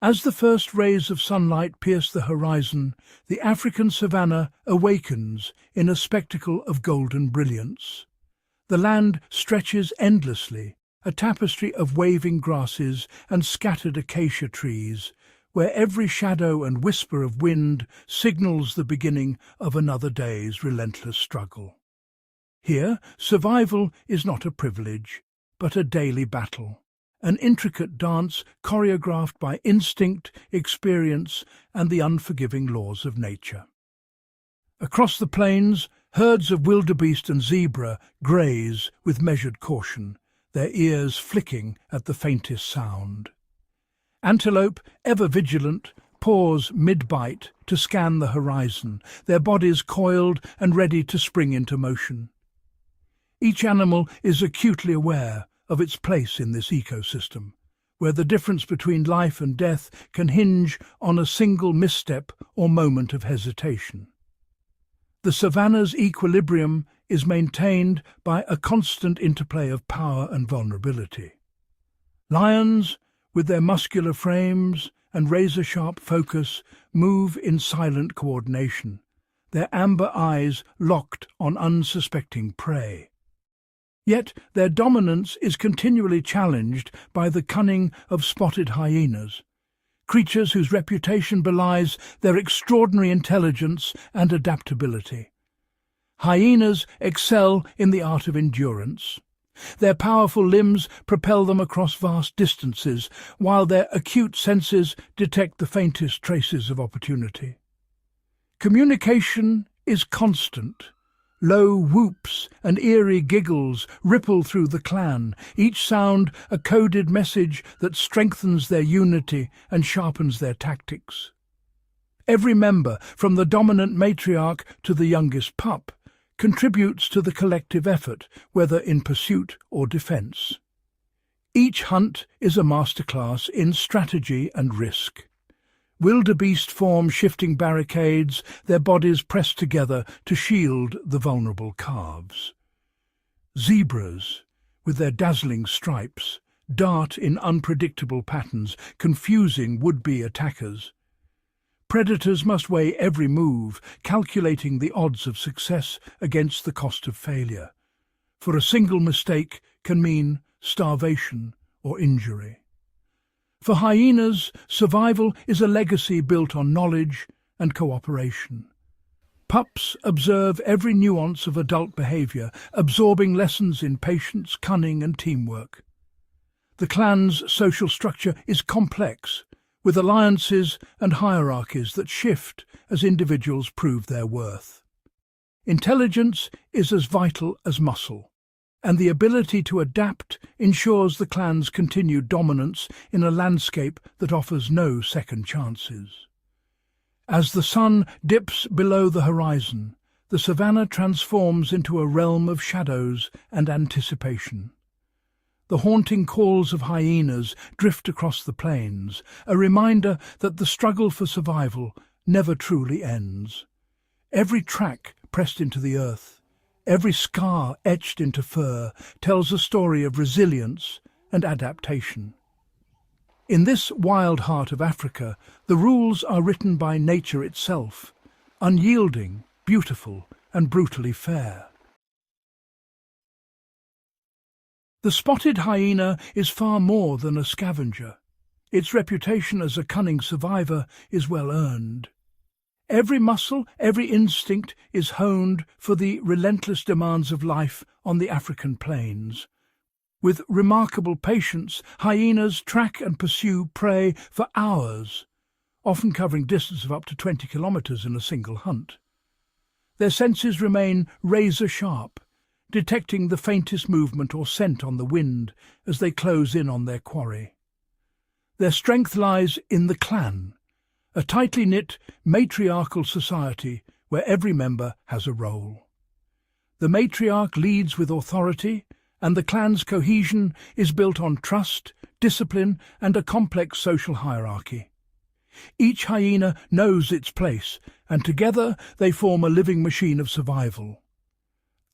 As the first rays of sunlight pierce the horizon, the African savanna awakens in a spectacle of golden brilliance. The land stretches endlessly, a tapestry of waving grasses and scattered acacia trees, where every shadow and whisper of wind signals the beginning of another day's relentless struggle. Here, survival is not a privilege, but a daily battle, an intricate dance choreographed by instinct, experience, and the unforgiving laws of nature. Across the plains, herds of wildebeest and zebra graze with measured caution, their ears flicking at the faintest sound. Antelope, ever vigilant, pause mid-bite to scan the horizon, their bodies coiled and ready to spring into motion. Each animal is acutely aware of its place in this ecosystem, where the difference between life and death can hinge on a single misstep or moment of hesitation. The savanna's equilibrium is maintained by a constant interplay of power and vulnerability. Lions, with their muscular frames and razor-sharp focus, move in silent coordination, their amber eyes locked on unsuspecting prey. Yet their dominance is continually challenged by the cunning of spotted hyenas, creatures whose reputation belies their extraordinary intelligence and adaptability. Hyenas excel in the art of endurance. Their powerful limbs propel them across vast distances, while their acute senses detect the faintest traces of opportunity. Communication is constant. Low whoops and eerie giggles ripple through the clan, each sound a coded message that strengthens their unity and sharpens their tactics. Every member, from the dominant matriarch to the youngest pup, contributes to the collective effort, whether in pursuit or defense. Each hunt is a masterclass in strategy and risk. Wildebeest form shifting barricades, their bodies pressed together to shield the vulnerable calves. Zebras, with their dazzling stripes, dart in unpredictable patterns, confusing would-be attackers. Predators must weigh every move, calculating the odds of success against the cost of failure. For a single mistake can mean starvation or injury. For hyenas, survival is a legacy built on knowledge and cooperation. Pups observe every nuance of adult behavior, absorbing lessons in patience, cunning, and teamwork. The clan's social structure is complex, with alliances and hierarchies that shift as individuals prove their worth. Intelligence is as vital as muscle, and the ability to adapt ensures the clan's continued dominance in a landscape that offers no second chances. As the sun dips below the horizon, the savanna transforms into a realm of shadows and anticipation. The haunting calls of hyenas drift across the plains, a reminder that the struggle for survival never truly ends. Every track pressed into the earth, every scar etched into fur, tells a story of resilience and adaptation. In this wild heart of Africa, the rules are written by nature itself, unyielding, beautiful, and brutally fair. The spotted hyena is far more than a scavenger. Its reputation as a cunning survivor is well earned. Every muscle, every instinct is honed for the relentless demands of life on the African plains. With remarkable patience, hyenas track and pursue prey for hours, often covering distance of up to 20 kilometers in a single hunt. Their senses remain razor-sharp, detecting the faintest movement or scent on the wind as they close in on their quarry. Their strength lies in the clan, a tightly knit, matriarchal society where every member has a role. The matriarch leads with authority, and the clan's cohesion is built on trust, discipline, and a complex social hierarchy. Each hyena knows its place, and together they form a living machine of survival.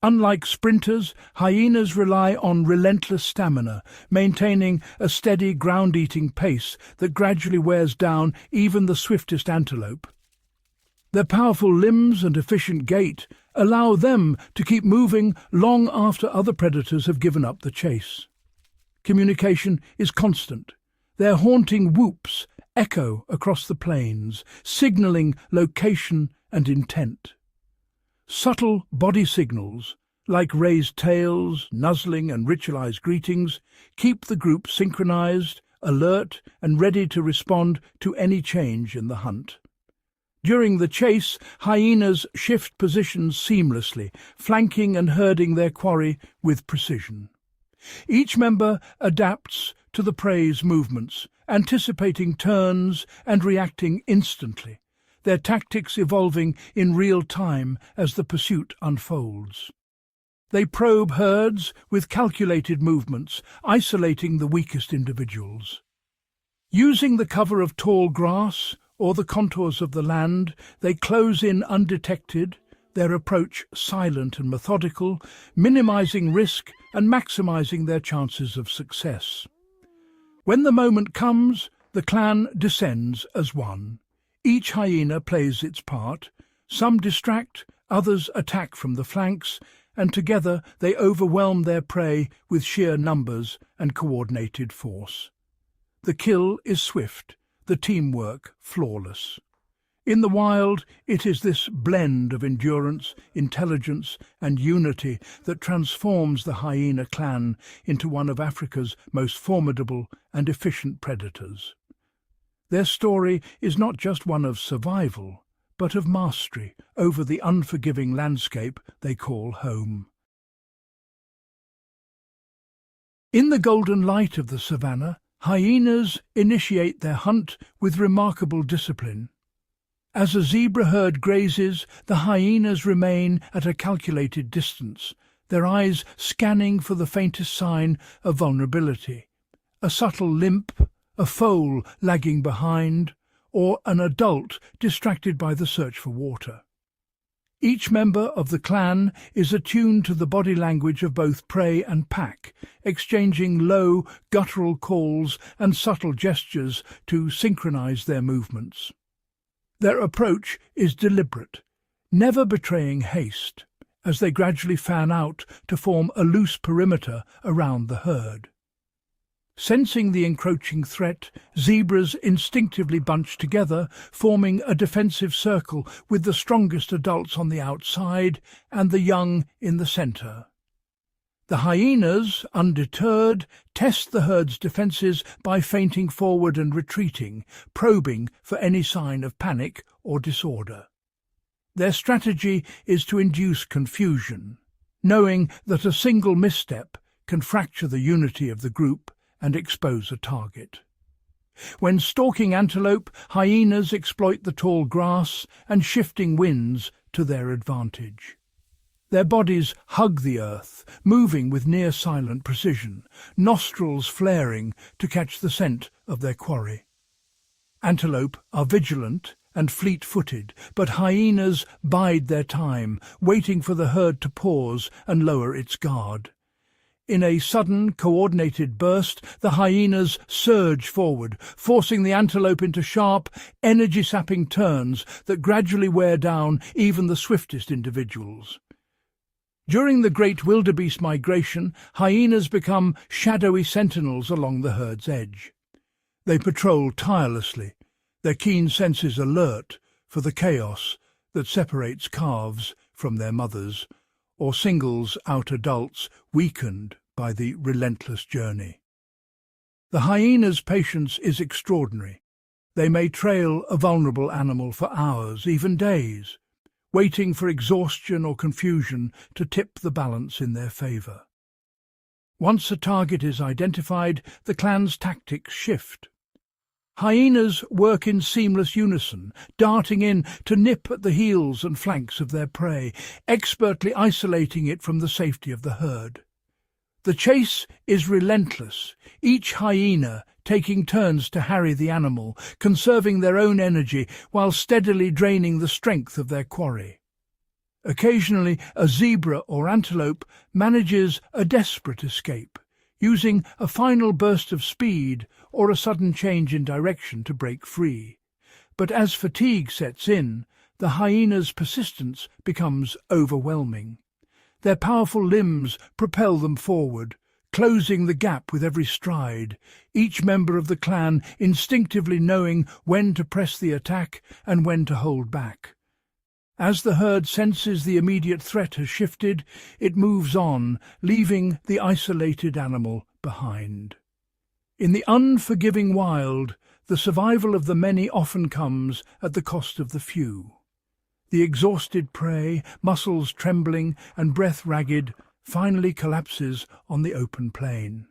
Unlike sprinters, hyenas rely on relentless stamina, maintaining a steady ground-eating pace that gradually wears down even the swiftest antelope. Their powerful limbs and efficient gait allow them to keep moving long after other predators have given up the chase. Communication is constant. Their haunting whoops echo across the plains, signaling location and intent. Subtle body signals, like raised tails, nuzzling and ritualized greetings, keep the group synchronized, alert and ready to respond to any change in the hunt. During the chase, hyenas shift positions seamlessly, flanking and herding their quarry with precision. Each member adapts to the prey's movements, anticipating turns and reacting instantly, their tactics evolving in real time as the pursuit unfolds. They probe herds with calculated movements, isolating the weakest individuals. Using the cover of tall grass or the contours of the land, they close in undetected, their approach silent and methodical, minimizing risk and maximizing their chances of success. When the moment comes, the clan descends as one. Each hyena plays its part. Some distract, others attack from the flanks, and together they overwhelm their prey with sheer numbers and coordinated force. The kill is swift, the teamwork flawless. In the wild, it is this blend of endurance, intelligence, and unity that transforms the hyena clan into one of Africa's most formidable and efficient predators. Their story is not just one of survival, but of mastery over the unforgiving landscape they call home. In the golden light of the savanna, hyenas initiate their hunt with remarkable discipline. As a zebra herd grazes, the hyenas remain at a calculated distance, their eyes scanning for the faintest sign of vulnerability. A subtle limp, a foal lagging behind, or an adult distracted by the search for water. Each member of the clan is attuned to the body language of both prey and pack, exchanging low, guttural calls and subtle gestures to synchronize their movements. Their approach is deliberate, never betraying haste, as they gradually fan out to form a loose perimeter around the herd. Sensing the encroaching threat, zebras instinctively bunch together, forming a defensive circle with the strongest adults on the outside and the young in the center. The hyenas, undeterred, test the herd's defenses by feinting forward and retreating, probing for any sign of panic or disorder. Their strategy is to induce confusion, knowing that a single misstep can fracture the unity of the group and expose a target. When stalking antelope, hyenas exploit the tall grass and shifting winds to their advantage. Their bodies hug the earth, moving with near-silent precision, nostrils flaring to catch the scent of their quarry. Antelope are vigilant and fleet-footed, but hyenas bide their time, waiting for the herd to pause and lower its guard. In a sudden, coordinated burst, the hyenas surge forward, forcing the antelope into sharp, energy-sapping turns that gradually wear down even the swiftest individuals. During the great wildebeest migration, hyenas become shadowy sentinels along the herd's edge. They patrol tirelessly, their keen senses alert for the chaos that separates calves from their mothers, or singles out adults weakened by the relentless journey. The hyena's patience is extraordinary. They may trail a vulnerable animal for hours, even days, waiting for exhaustion or confusion to tip the balance in their favor. Once a target is identified, the clan's tactics shift. Hyenas work in seamless unison, darting in to nip at the heels and flanks of their prey, expertly isolating it from the safety of the herd. The chase is relentless, each hyena taking turns to harry the animal, conserving their own energy while steadily draining the strength of their quarry. Occasionally, a zebra or antelope manages a desperate escape, using a final burst of speed or a sudden change in direction to break free. But as fatigue sets in, the hyena's persistence becomes overwhelming. Their powerful limbs propel them forward, closing the gap with every stride, each member of the clan instinctively knowing when to press the attack and when to hold back. As the herd senses the immediate threat has shifted, it moves on, leaving the isolated animal behind. In the unforgiving wild, the survival of the many often comes at the cost of the few. The exhausted prey, muscles trembling and breath ragged, finally collapses on the open plain.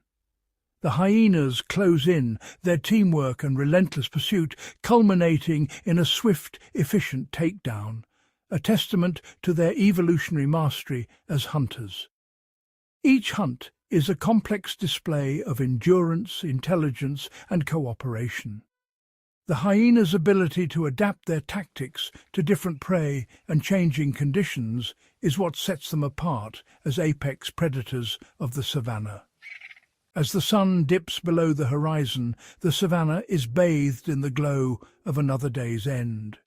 The hyenas close in, their teamwork and relentless pursuit culminating in a swift, efficient takedown, a testament to their evolutionary mastery as hunters. Each hunt is a complex display of endurance, intelligence, and cooperation. The hyena's ability to adapt their tactics to different prey and changing conditions is what sets them apart as apex predators of the savanna. As the sun dips below the horizon, the savanna is bathed in the glow of another day's end.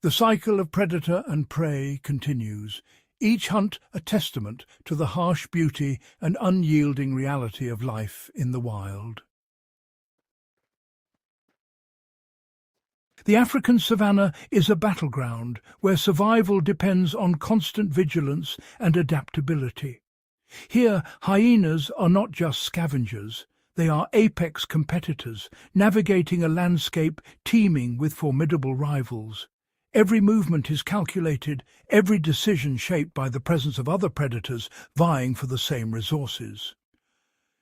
The cycle of predator and prey continues, each hunt a testament to the harsh beauty and unyielding reality of life in the wild. The African savanna is a battleground where survival depends on constant vigilance and adaptability. Here, hyenas are not just scavengers, they are apex competitors, navigating a landscape teeming with formidable rivals. Every movement is calculated, every decision shaped by the presence of other predators vying for the same resources.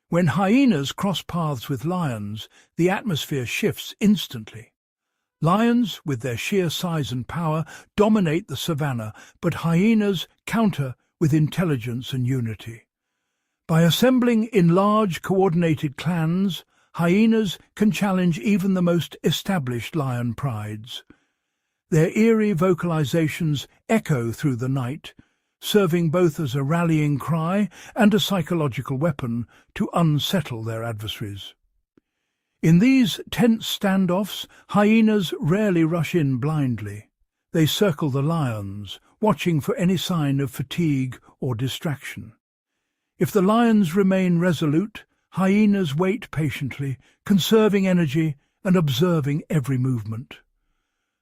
When hyenas cross paths with lions, the atmosphere shifts instantly. Lions, with their sheer size and power, dominate the savanna, but hyenas counter with intelligence and unity. By assembling in large, coordinated clans, hyenas can challenge even the most established lion prides. Their eerie vocalizations echo through the night, serving both as a rallying cry and a psychological weapon to unsettle their adversaries. In these tense standoffs, hyenas rarely rush in blindly. They circle the lions, watching for any sign of fatigue or distraction. If the lions remain resolute, hyenas wait patiently, conserving energy and observing every movement.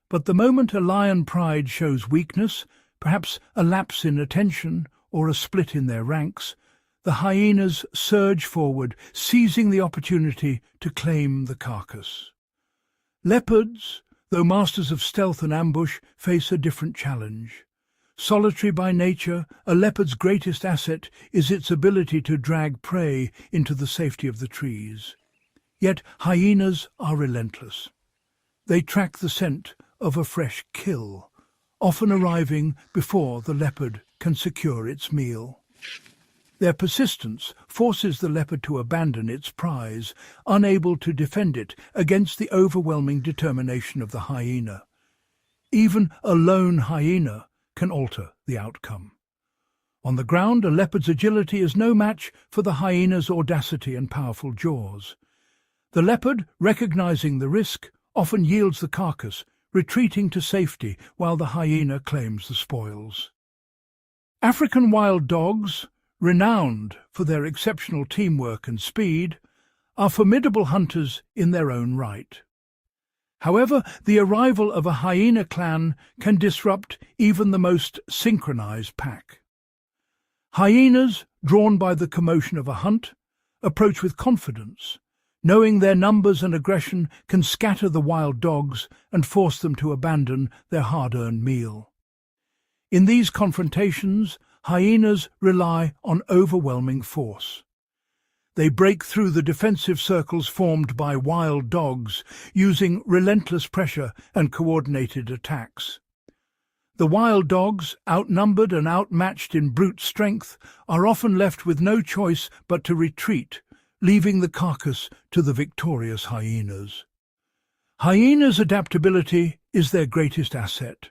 But the moment a lion pride shows weakness, perhaps a lapse in attention or a split in their ranks, the hyenas surge forward, seizing the opportunity to claim the carcass. Leopards, though masters of stealth and ambush, face a different challenge. Solitary by nature, a leopard's greatest asset is its ability to drag prey into the safety of the trees. Yet hyenas are relentless. They track the scent of a fresh kill, often arriving before the leopard can secure its meal. Their persistence forces the leopard to abandon its prize, unable to defend it against the overwhelming determination of the hyena. Even a lone hyena can alter the outcome. On the ground, a leopard's agility is no match for the hyena's audacity and powerful jaws. The leopard, recognizing the risk, often yields the carcass, retreating to safety while the hyena claims the spoils. African wild dogs, renowned for their exceptional teamwork and speed, are formidable hunters in their own right. However, the arrival of a hyena clan can disrupt even the most synchronized pack. Hyenas, drawn by the commotion of a hunt, approach with confidence, knowing their numbers and aggression can scatter the wild dogs and force them to abandon their hard-earned meal. In these confrontations, hyenas rely on overwhelming force. They break through the defensive circles formed by wild dogs, using relentless pressure and coordinated attacks. The wild dogs, outnumbered and outmatched in brute strength, are often left with no choice but to retreat, leaving the carcass to the victorious hyenas. Hyenas' adaptability is their greatest asset.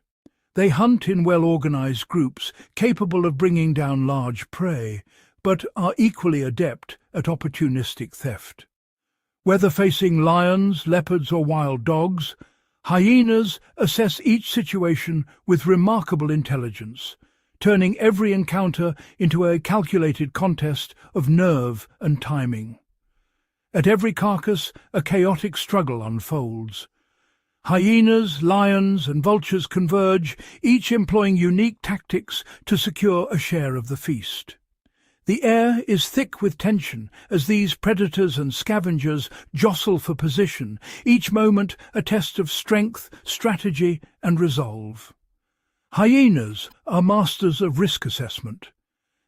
They hunt in well-organized groups, capable of bringing down large prey, but are equally adept at opportunistic theft. Whether facing lions, leopards or wild dogs, hyenas assess each situation with remarkable intelligence, turning every encounter into a calculated contest of nerve and timing. At every carcass, a chaotic struggle unfolds. Hyenas, lions and vultures converge, each employing unique tactics to secure a share of the feast. The air is thick with tension as these predators and scavengers jostle for position, each moment a test of strength, strategy and resolve. Hyenas are masters of risk assessment.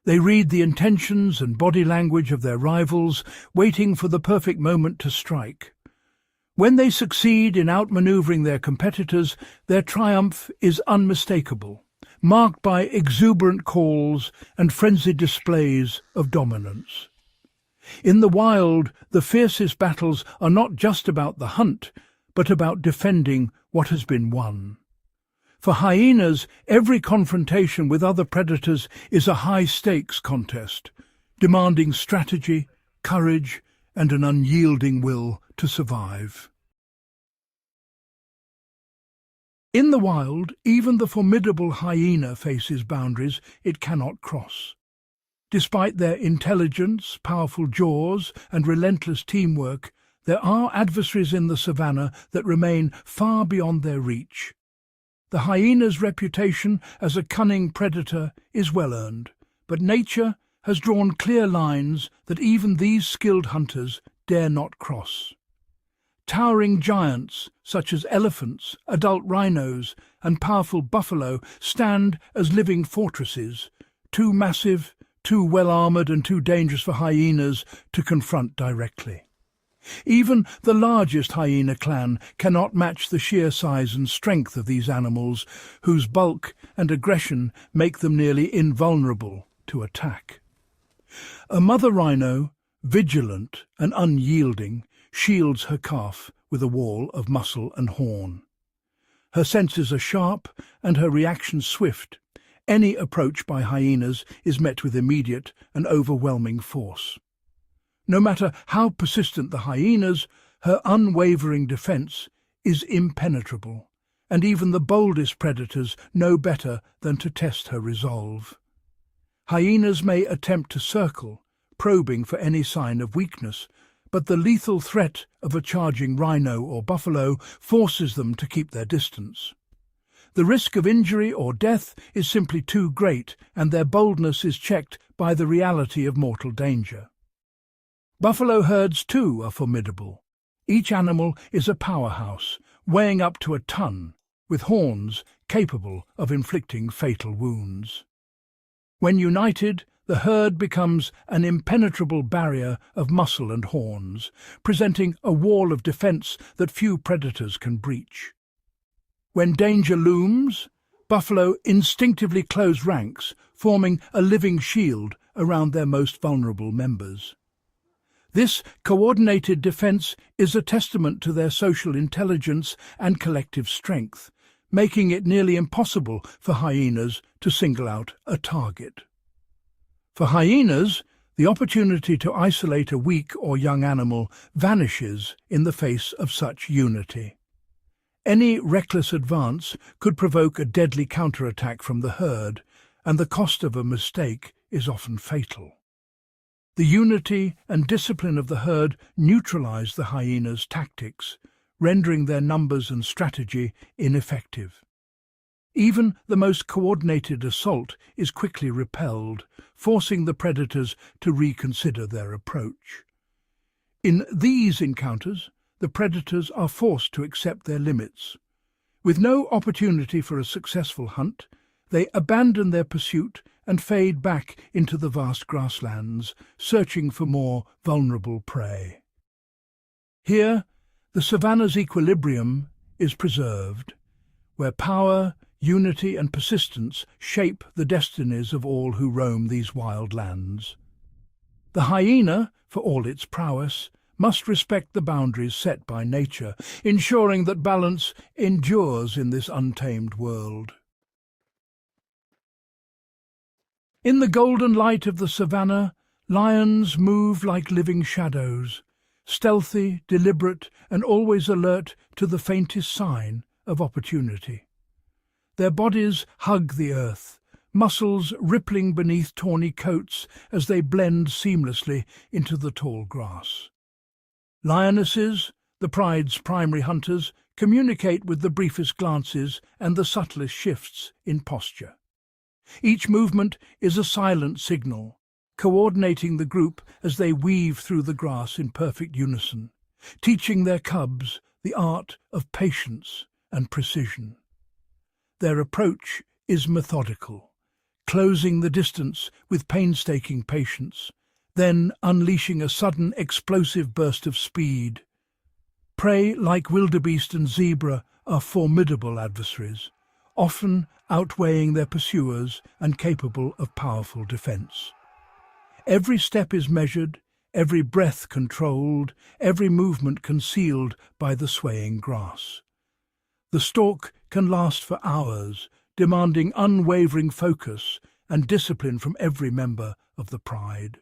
They read the intentions and body language of their rivals, waiting for the perfect moment to strike. When they succeed in outmaneuvering their competitors, their triumph is unmistakable, marked by exuberant calls and frenzied displays of dominance. In the wild, the fiercest battles are not just about the hunt, but about defending what has been won. For hyenas, every confrontation with other predators is a high-stakes contest, demanding strategy, courage, and an unyielding will to survive. In the wild, even the formidable hyena faces boundaries it cannot cross. Despite their intelligence, powerful jaws, and relentless teamwork, there are adversaries in the savanna that remain far beyond their reach. The hyena's reputation as a cunning predator is well earned, but nature has drawn clear lines that even these skilled hunters dare not cross. Towering giants such as elephants, adult rhinos, and powerful buffalo stand as living fortresses, too massive, too well-armoured and too dangerous for hyenas to confront directly. Even the largest hyena clan cannot match the sheer size and strength of these animals, whose bulk and aggression make them nearly invulnerable to attack. A mother rhino, vigilant and unyielding, shields her calf with a wall of muscle and horn. Her senses are sharp and her reactions swift. Any approach by hyenas is met with immediate and overwhelming force. No matter how persistent the hyenas, her unwavering defence is impenetrable, and even the boldest predators know better than to test her resolve. Hyenas may attempt to circle, probing for any sign of weakness, but the lethal threat of a charging rhino or buffalo forces them to keep their distance. The risk of injury or death is simply too great, and their boldness is checked by the reality of mortal danger. Buffalo herds, too, are formidable. Each animal is a powerhouse, weighing up to a ton, with horns capable of inflicting fatal wounds. When united, the herd becomes an impenetrable barrier of muscle and horns, presenting a wall of defence that few predators can breach. When danger looms, buffalo instinctively close ranks, forming a living shield around their most vulnerable members. This coordinated defence is a testament to their social intelligence and collective strength, making it nearly impossible for hyenas to single out a target. For hyenas, the opportunity to isolate a weak or young animal vanishes in the face of such unity. Any reckless advance could provoke a deadly counterattack from the herd, and the cost of a mistake is often fatal. The unity and discipline of the herd neutralize the hyena's tactics, rendering their numbers and strategy ineffective. Even the most coordinated assault is quickly repelled, forcing the predators to reconsider their approach. In these encounters, the predators are forced to accept their limits. With no opportunity for a successful hunt, they abandon their pursuit and fade back into the vast grasslands, searching for more vulnerable prey. Here, the savanna's equilibrium is preserved, where power, unity and persistence shape the destinies of all who roam these wild lands. The hyena, for all its prowess, must respect the boundaries set by nature, ensuring that balance endures in this untamed world. In the golden light of the savannah, lions move like living shadows, stealthy, deliberate, and always alert to the faintest sign of opportunity. Their bodies hug the earth, muscles rippling beneath tawny coats as they blend seamlessly into the tall grass. Lionesses, the pride's primary hunters, communicate with the briefest glances and the subtlest shifts in posture. Each movement is a silent signal, coordinating the group as they weave through the grass in perfect unison, teaching their cubs the art of patience and precision. Their approach is methodical, closing the distance with painstaking patience, then unleashing a sudden explosive burst of speed. Prey like wildebeest and zebra are formidable adversaries, often outweighing their pursuers and capable of powerful defense. Every step is measured, every breath controlled, every movement concealed by the swaying grass. The stalk can last for hours, demanding unwavering focus and discipline from every member of the pride.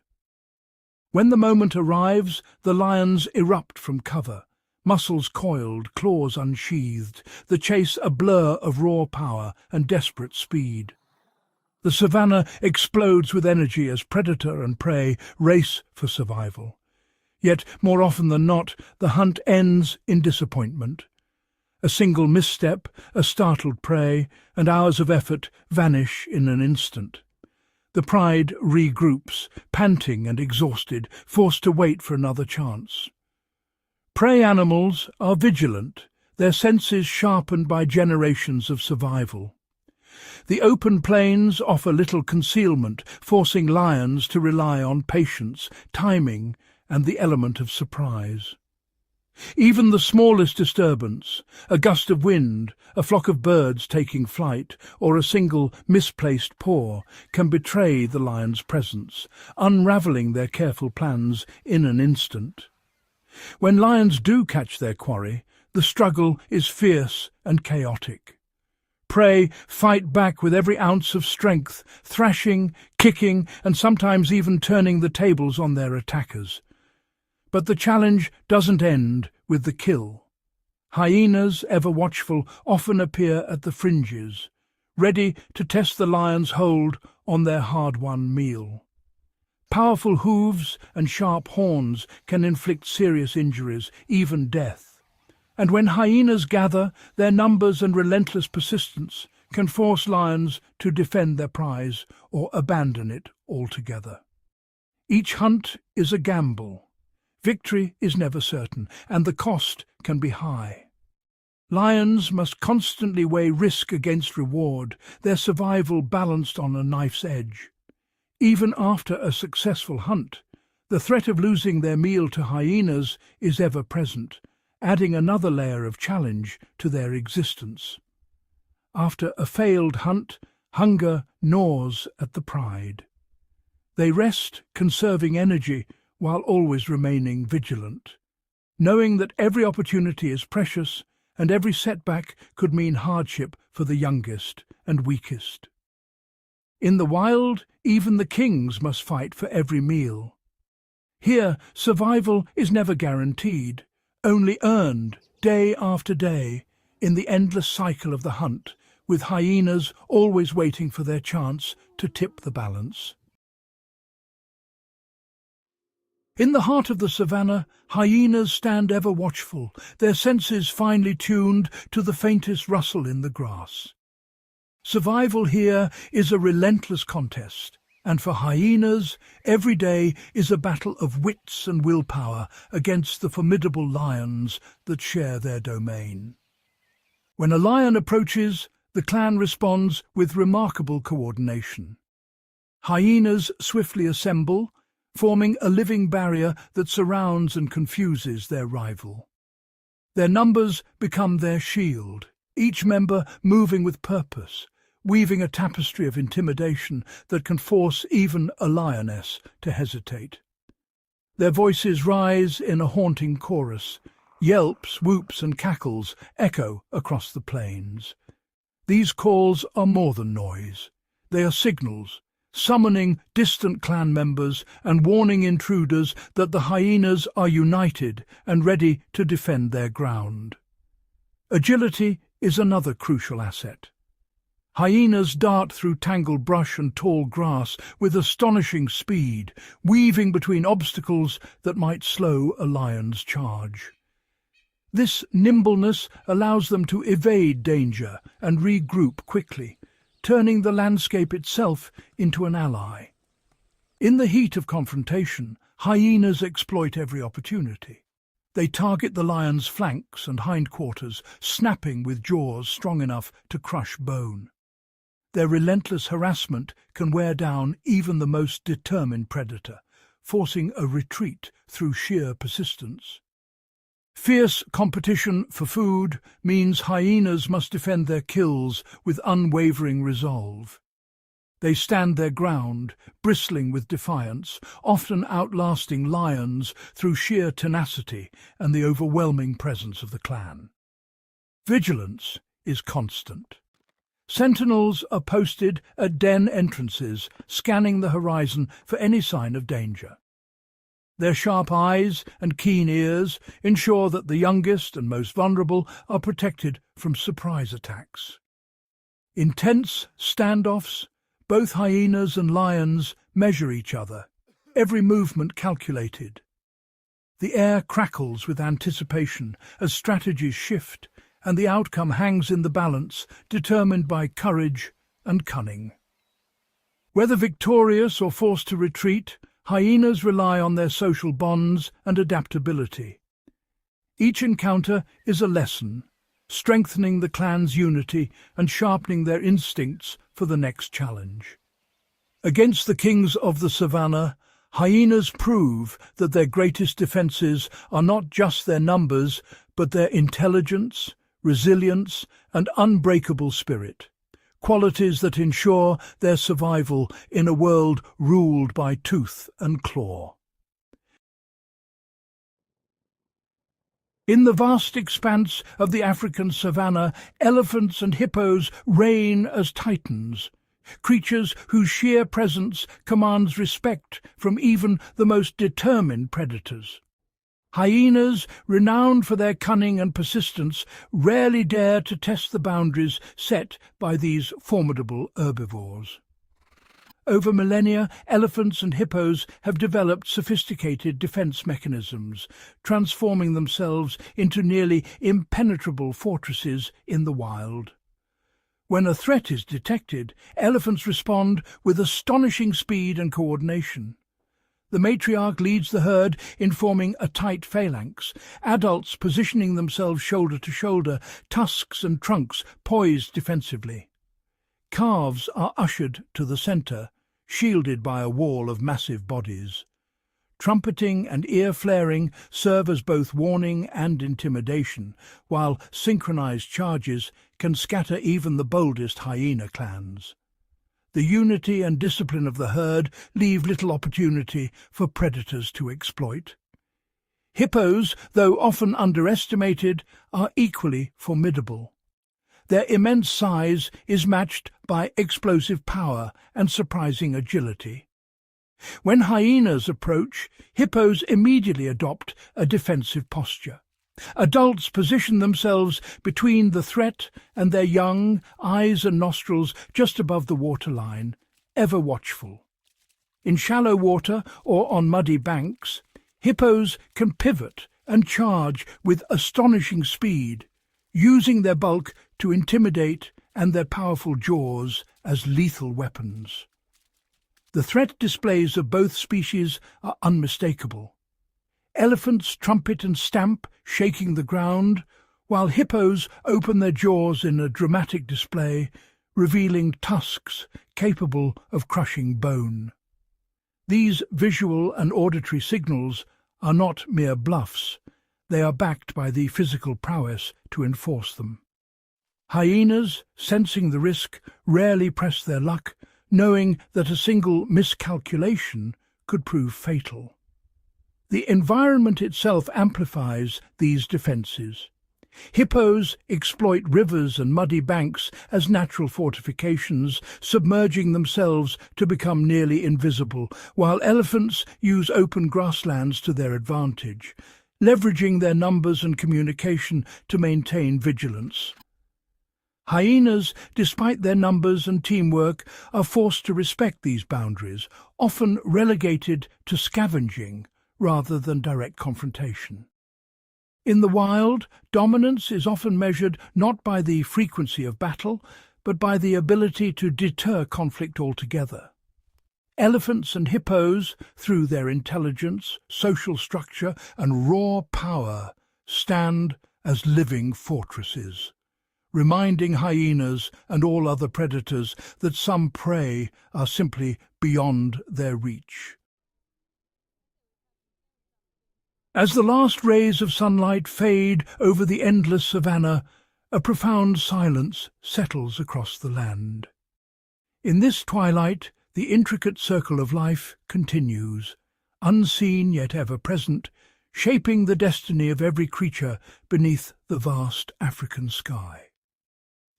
When the moment arrives, the lions erupt from cover, muscles coiled, claws unsheathed, the chase a blur of raw power and desperate speed. The savannah explodes with energy as predator and prey race for survival. Yet, more often than not, the hunt ends in disappointment. A single misstep, a startled prey, and hours of effort vanish in an instant. The pride regroups, panting and exhausted, forced to wait for another chance. Prey animals are vigilant, their senses sharpened by generations of survival. The open plains offer little concealment, forcing lions to rely on patience, timing, and the element of surprise. Even the smallest disturbance, a gust of wind, a flock of birds taking flight, or a single misplaced paw, can betray the lion's presence, unravelling their careful plans in an instant. When lions do catch their quarry, the struggle is fierce and chaotic. Prey fight back with every ounce of strength, thrashing, kicking, and sometimes even turning the tables on their attackers. But the challenge doesn't end with the kill. Hyenas, ever watchful, often appear at the fringes, ready to test the lion's hold on their hard-won meal. Powerful hooves and sharp horns can inflict serious injuries, even death. And when hyenas gather, their numbers and relentless persistence can force lions to defend their prize or abandon it altogether. Each hunt is a gamble. Victory is never certain, and the cost can be high. Lions must constantly weigh risk against reward, their survival balanced on a knife's edge. Even after a successful hunt, the threat of losing their meal to hyenas is ever present, adding another layer of challenge to their existence. After a failed hunt, hunger gnaws at the pride. They rest, conserving energy, while always remaining vigilant, knowing that every opportunity is precious and every setback could mean hardship for the youngest and weakest. In the wild, even the kings must fight for every meal. Here, survival is never guaranteed, only earned day after day in the endless cycle of the hunt, with hyenas always waiting for their chance to tip the balance. In the heart of the savannah, hyenas stand ever watchful, their senses finely tuned to the faintest rustle in the grass. Survival here is a relentless contest, and for hyenas, every day is a battle of wits and willpower against the formidable lions that share their domain. When a lion approaches, the clan responds with remarkable coordination. Hyenas swiftly assemble, forming a living barrier that surrounds and confuses their rival. Their numbers become their shield, each member moving with purpose, weaving a tapestry of intimidation that can force even a lioness to hesitate. Their voices rise in a haunting chorus. Yelps, whoops and cackles echo across the plains. These calls are more than noise. They are signals, summoning distant clan members and warning intruders that the hyenas are united and ready to defend their ground. Agility is another crucial asset. Hyenas dart through tangled brush and tall grass with astonishing speed, weaving between obstacles that might slow a lion's charge. This nimbleness allows them to evade danger and regroup quickly, turning the landscape itself into an ally. In the heat of confrontation, hyenas exploit every opportunity. They target the lion's flanks and hindquarters, snapping with jaws strong enough to crush bone. Their relentless harassment can wear down even the most determined predator, forcing a retreat through sheer persistence. Fierce competition for food means hyenas must defend their kills with unwavering resolve. They stand their ground, bristling with defiance, often outlasting lions through sheer tenacity and the overwhelming presence of the clan. Vigilance is constant. Sentinels are posted at den entrances, scanning the horizon for any sign of danger. Their sharp eyes and keen ears ensure that the youngest and most vulnerable are protected from surprise attacks. In tense standoffs, both hyenas and lions measure each other, every movement calculated. The air crackles with anticipation as strategies shift, and the outcome hangs in the balance, determined by courage and cunning. Whether victorious or forced to retreat, hyenas rely on their social bonds and adaptability. Each encounter is a lesson, strengthening the clan's unity and sharpening their instincts for the next challenge. Against the kings of the Savanna, hyenas prove that their greatest defences are not just their numbers, but their intelligence, resilience, and unbreakable spirit, qualities that ensure their survival in a world ruled by tooth and claw. In the vast expanse of the African savanna, elephants and hippos reign as titans, creatures whose sheer presence commands respect from even the most determined predators. Hyenas, renowned for their cunning and persistence, rarely dare to test the boundaries set by these formidable herbivores. Over millennia, elephants and hippos have developed sophisticated defense mechanisms, transforming themselves into nearly impenetrable fortresses in the wild. When a threat is detected, elephants respond with astonishing speed and coordination. The matriarch leads the herd in forming a tight phalanx, adults positioning themselves shoulder to shoulder, tusks and trunks poised defensively. Calves are ushered to the centre, shielded by a wall of massive bodies. Trumpeting and ear-flaring serve as both warning and intimidation, while synchronized charges can scatter even the boldest hyena clans. The unity and discipline of the herd leave little opportunity for predators to exploit. Hippos, though often underestimated, are equally formidable. Their immense size is matched by explosive power and surprising agility. When hyenas approach, hippos immediately adopt a defensive posture. Adults position themselves between the threat and their young, eyes and nostrils just above the waterline, ever watchful. In shallow water or on muddy banks, hippos can pivot and charge with astonishing speed, using their bulk to intimidate and their powerful jaws as lethal weapons. The threat displays of both species are unmistakable. Elephants trumpet and stamp, shaking the ground, while hippos open their jaws in a dramatic display, revealing tusks capable of crushing bone. These visual and auditory signals are not mere bluffs. They are backed by the physical prowess to enforce them. Hyenas, sensing the risk, rarely press their luck, knowing that a single miscalculation could prove fatal. The environment itself amplifies these defences. Hippos exploit rivers and muddy banks as natural fortifications, submerging themselves to become nearly invisible, while elephants use open grasslands to their advantage, leveraging their numbers and communication to maintain vigilance. Hyenas, despite their numbers and teamwork, are forced to respect these boundaries, often relegated to scavenging rather than direct confrontation. In the wild, dominance is often measured not by the frequency of battle, but by the ability to deter conflict altogether. Elephants and hippos, through their intelligence, social structure, and raw power, stand as living fortresses, reminding hyenas and all other predators that some prey are simply beyond their reach. As the last rays of sunlight fade over the endless savanna, a profound silence settles across the land. In this twilight, the intricate circle of life continues, unseen yet ever present, shaping the destiny of every creature beneath the vast African sky.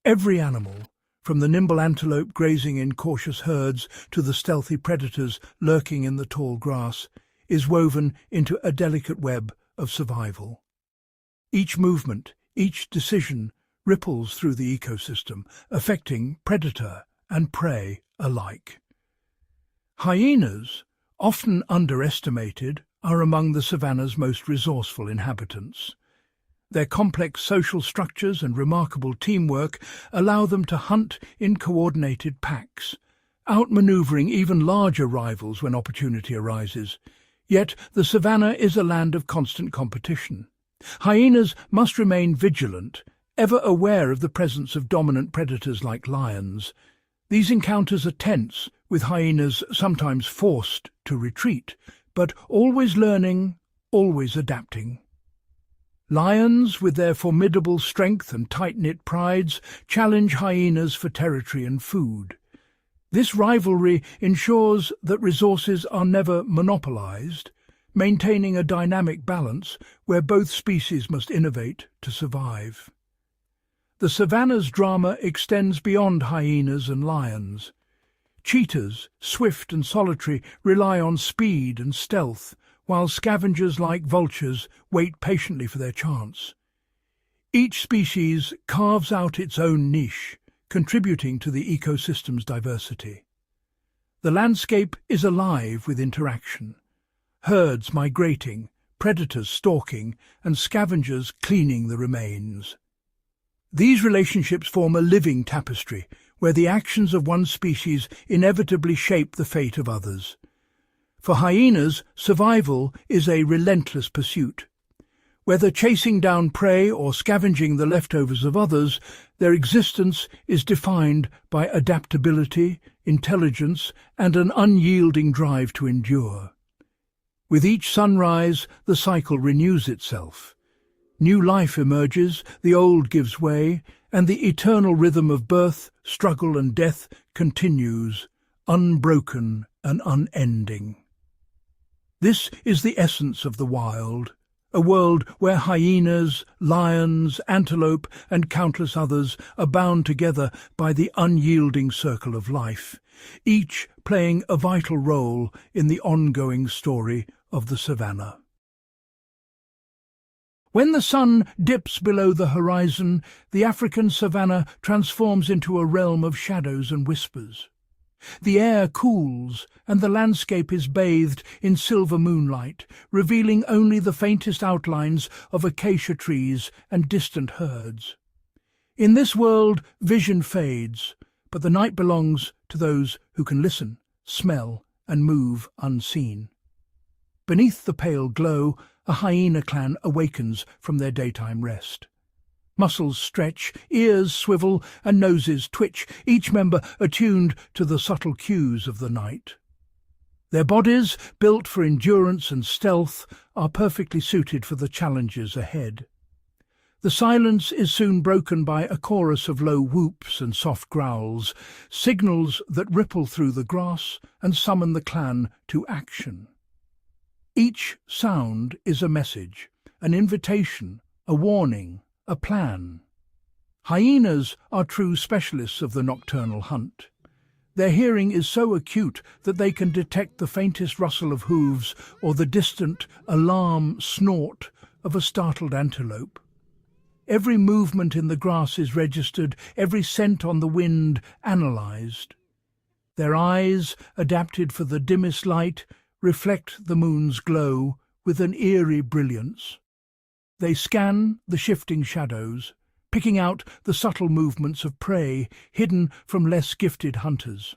Every animal, from the nimble antelope grazing in cautious herds to the stealthy predators lurking in the tall grass, is woven into a delicate web of survival. Each movement, each decision ripples through the ecosystem, affecting predator and prey alike. Hyenas, often underestimated, are among the savanna's most resourceful inhabitants. Their complex social structures and remarkable teamwork allow them to hunt in coordinated packs, outmaneuvering even larger rivals when opportunity arises. Yet the savanna is a land of constant competition. Hyenas must remain vigilant, ever aware of the presence of dominant predators like lions. These encounters are tense, with hyenas sometimes forced to retreat, but always learning, always adapting. Lions, with their formidable strength and tight-knit prides, challenge hyenas for territory and food. This rivalry ensures that resources are never monopolized, maintaining a dynamic balance where both species must innovate to survive. The savanna's drama extends beyond hyenas and lions. Cheetahs, swift and solitary, rely on speed and stealth, while scavengers like vultures wait patiently for their chance. Each species carves out its own niche, contributing to the ecosystem's diversity. The landscape is alive with interaction. Herds migrating, predators stalking, and scavengers cleaning the remains. These relationships form a living tapestry, where the actions of one species inevitably shape the fate of others. For hyenas, survival is a relentless pursuit. Whether chasing down prey or scavenging the leftovers of others, their existence is defined by adaptability, intelligence, and an unyielding drive to endure. With each sunrise, the cycle renews itself. New life emerges, the old gives way, and the eternal rhythm of birth, struggle, and death continues, unbroken and unending. This is the essence of the wild, a world where hyenas, lions, antelope, and countless others are bound together by the unyielding circle of life, each playing a vital role in the ongoing story of the savanna. When the sun dips below the horizon, the African savanna transforms into a realm of shadows and whispers. The air cools, and the landscape is bathed in silver moonlight, revealing only the faintest outlines of acacia trees and distant herds. In this world, vision fades, but the night belongs to those who can listen, smell, and move unseen. Beneath the pale glow, a hyena clan awakens from their daytime rest. Muscles stretch, ears swivel, and noses twitch, each member attuned to the subtle cues of the night. Their bodies, built for endurance and stealth, are perfectly suited for the challenges ahead. The silence is soon broken by a chorus of low whoops and soft growls, signals that ripple through the grass and summon the clan to action. Each sound is a message, an invitation, a warning, a plan. Hyenas are true specialists of the nocturnal hunt. Their hearing is so acute that they can detect the faintest rustle of hooves or the distant alarm snort of a startled antelope. Every movement in the grass is registered, every scent on the wind analysed. Their eyes, adapted for the dimmest light, reflect the moon's glow with an eerie brilliance. They scan the shifting shadows, picking out the subtle movements of prey hidden from less gifted hunters.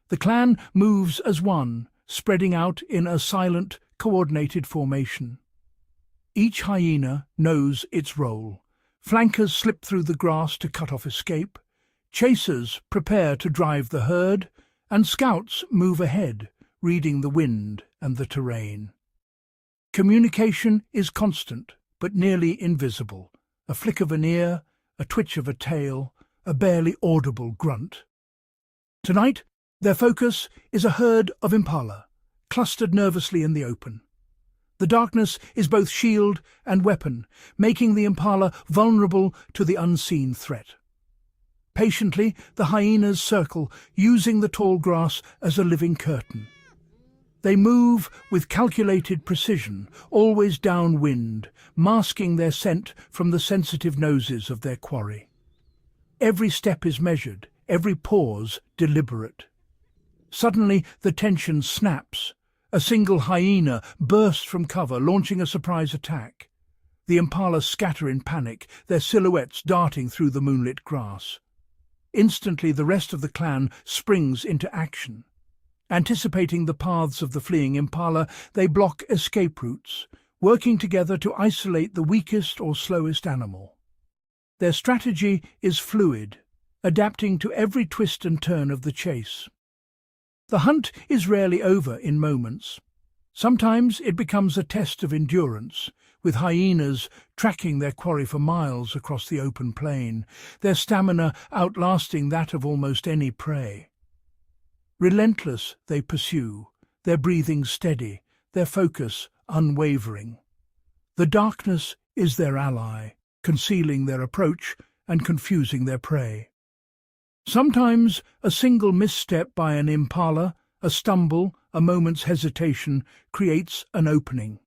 The clan moves as one, spreading out in a silent, coordinated formation. Each hyena knows its role. Flankers slip through the grass to cut off escape. Chasers prepare to drive the herd, and scouts move ahead, reading the wind and the terrain. Communication is constant, but nearly invisible. A flick of an ear, a twitch of a tail, a barely audible grunt. Tonight, their focus is a herd of impala, clustered nervously in the open. The darkness is both shield and weapon, making the impala vulnerable to the unseen threat. Patiently, the hyenas circle, using the tall grass as a living curtain. They move with calculated precision, always downwind, masking their scent from the sensitive noses of their quarry. Every step is measured, every pause deliberate. Suddenly, the tension snaps. A single hyena bursts from cover, launching a surprise attack. The impala scatter in panic, their silhouettes darting through the moonlit grass. Instantly, the rest of the clan springs into action. Anticipating the paths of the fleeing impala, they block escape routes, working together to isolate the weakest or slowest animal. Their strategy is fluid, adapting to every twist and turn of the chase. The hunt is rarely over in moments. Sometimes it becomes a test of endurance, with hyenas tracking their quarry for miles across the open plain, their stamina outlasting that of almost any prey. Relentless they pursue, their breathing steady, their focus unwavering. The darkness is their ally, concealing their approach and confusing their prey. Sometimes a single misstep by an impala, a stumble, a moment's hesitation, creates an opening.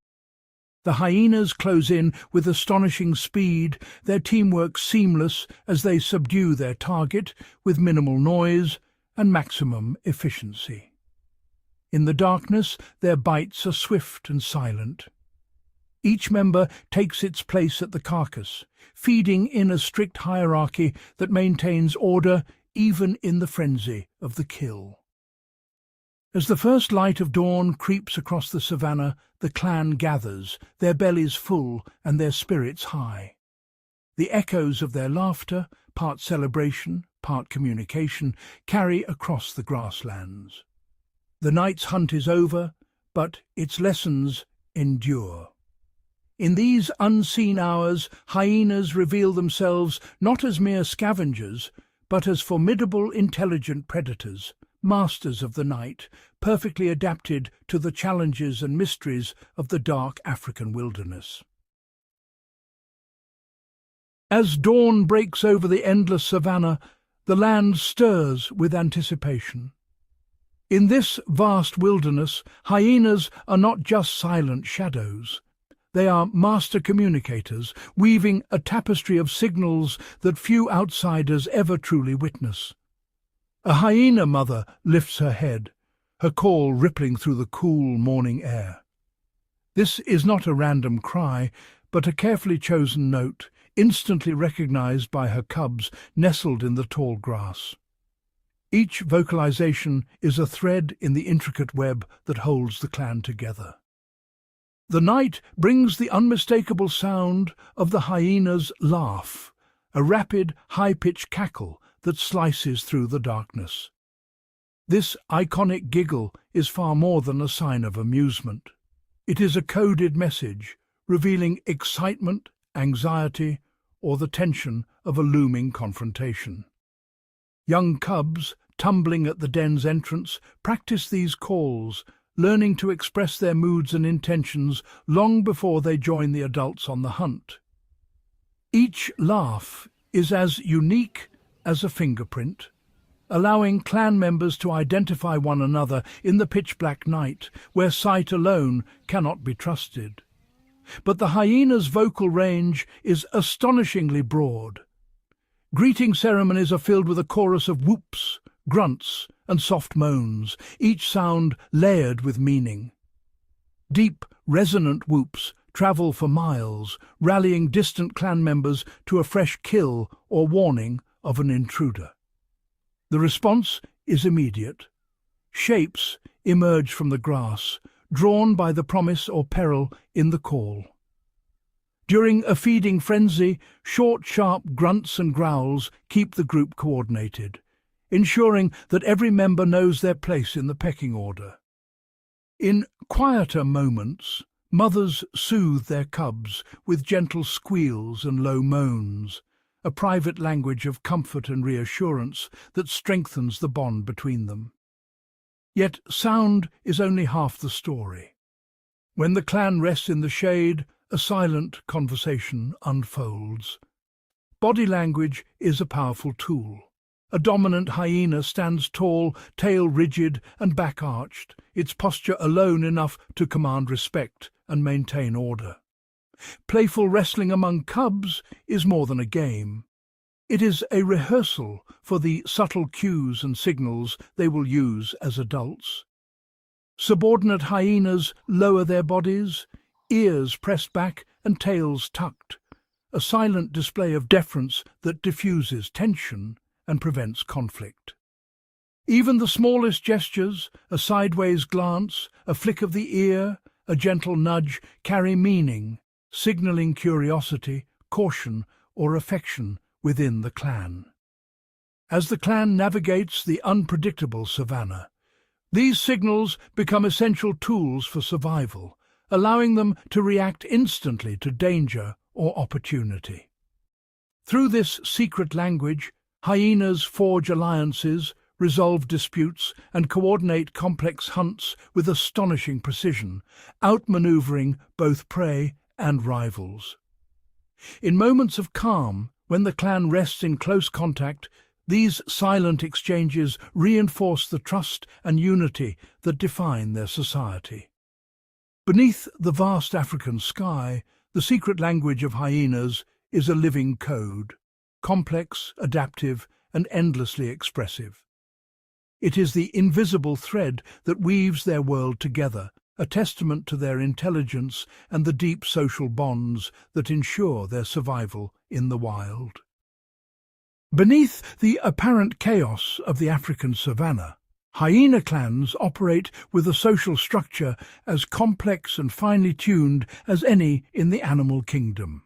The hyenas close in with astonishing speed, their teamwork seamless as they subdue their target with minimal noise and maximum efficiency. In the darkness, their bites are swift and silent. Each member takes its place at the carcass, feeding in a strict hierarchy that maintains order even in the frenzy of the kill. As the first light of dawn creeps across the savannah, the clan gathers, their bellies full and their spirits high. The echoes of their laughter, part celebration, part communication, carry across the grasslands. The night's hunt is over, but its lessons endure. In these unseen hours, hyenas reveal themselves not as mere scavengers, but as formidable intelligent predators, masters of the night, perfectly adapted to the challenges and mysteries of the dark African wilderness. As dawn breaks over the endless savannah, the land stirs with anticipation. In this vast wilderness, hyenas are not just silent shadows. They are master communicators, weaving a tapestry of signals that few outsiders ever truly witness. A hyena mother lifts her head, her call rippling through the cool morning air. This is not a random cry, but a carefully chosen note, instantly recognized by her cubs nestled in the tall grass. Each vocalization is a thread in the intricate web that holds the clan together. The night brings the unmistakable sound of the hyena's laugh, a rapid, high-pitched cackle that slices through the darkness. This iconic giggle is far more than a sign of amusement. It is a coded message, revealing excitement, anxiety, or the tension of a looming confrontation. Young cubs, tumbling at the den's entrance, practice these calls, learning to express their moods and intentions long before they join the adults on the hunt. Each laugh is as unique as a fingerprint, allowing clan members to identify one another in the pitch-black night, where sight alone cannot be trusted. But the hyena's vocal range is astonishingly broad. Greeting ceremonies are filled with a chorus of whoops, grunts, and soft moans, each sound layered with meaning. Deep, resonant whoops travel for miles, rallying distant clan members to a fresh kill or warning of an intruder. The response is immediate. Shapes emerge from the grass, drawn by the promise or peril in the call. During a feeding frenzy, short, sharp grunts and growls keep the group coordinated, ensuring that every member knows their place in the pecking order. In quieter moments, mothers soothe their cubs with gentle squeals and low moans, a private language of comfort and reassurance that strengthens the bond between them. Yet sound is only half the story. When the clan rests in the shade, a silent conversation unfolds. Body language is a powerful tool. A dominant hyena stands tall, tail rigid and back arched, its posture alone enough to command respect and maintain order. Playful wrestling among cubs is more than a game. It is a rehearsal for the subtle cues and signals they will use as adults. Subordinate hyenas lower their bodies, ears pressed back and tails tucked, a silent display of deference that diffuses tension and prevents conflict. Even the smallest gestures, a sideways glance, a flick of the ear, a gentle nudge, carry meaning, signalling curiosity, caution, or affection within the clan. As the clan navigates the unpredictable savanna, these signals become essential tools for survival, allowing them to react instantly to danger or opportunity. Through this secret language, hyenas forge alliances, resolve disputes, and coordinate complex hunts with astonishing precision, outmaneuvering both prey and rivals. In moments of calm, when the clan rests in close contact, these silent exchanges reinforce the trust and unity that define their society. Beneath the vast African sky, the secret language of hyenas is a living code, complex, adaptive, and endlessly expressive. It is the invisible thread that weaves their world together, a testament to their intelligence and the deep social bonds that ensure their survival in the wild. Beneath the apparent chaos of the African savanna, hyena clans operate with a social structure as complex and finely tuned as any in the animal kingdom.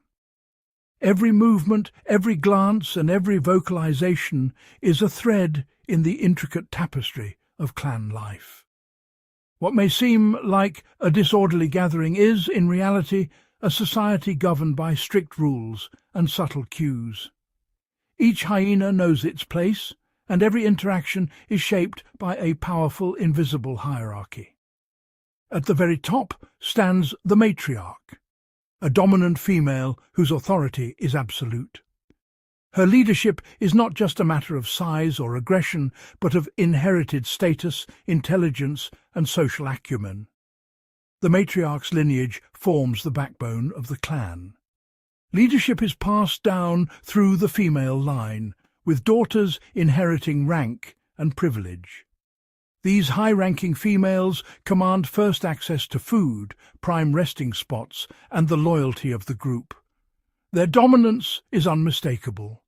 Every movement, every glance, and every vocalization is a thread in the intricate tapestry of clan life. What may seem like a disorderly gathering is, in reality, a society governed by strict rules and subtle cues. Each hyena knows its place, and every interaction is shaped by a powerful, invisible hierarchy. At the very top stands the matriarch, a dominant female whose authority is absolute. Her leadership is not just a matter of size or aggression, but of inherited status, intelligence, and social acumen. The matriarch's lineage forms the backbone of the clan. Leadership is passed down through the female line, with daughters inheriting rank and privilege. These high-ranking females command first access to food, prime resting spots, and the loyalty of the group. Their dominance is unmistakable.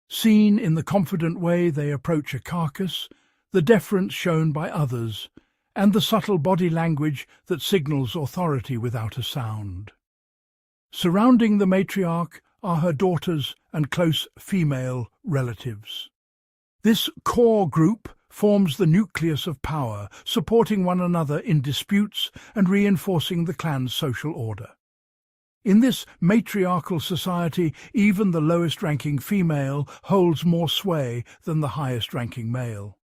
Seen in the confident way they approach a carcass, the deference shown by others, and the subtle body language that signals authority without a sound. Surrounding the matriarch are her daughters and close female relatives. This core group forms the nucleus of power, supporting one another in disputes and reinforcing the clan's social order. In this matriarchal society, even the lowest-ranking female holds more sway than the highest-ranking male.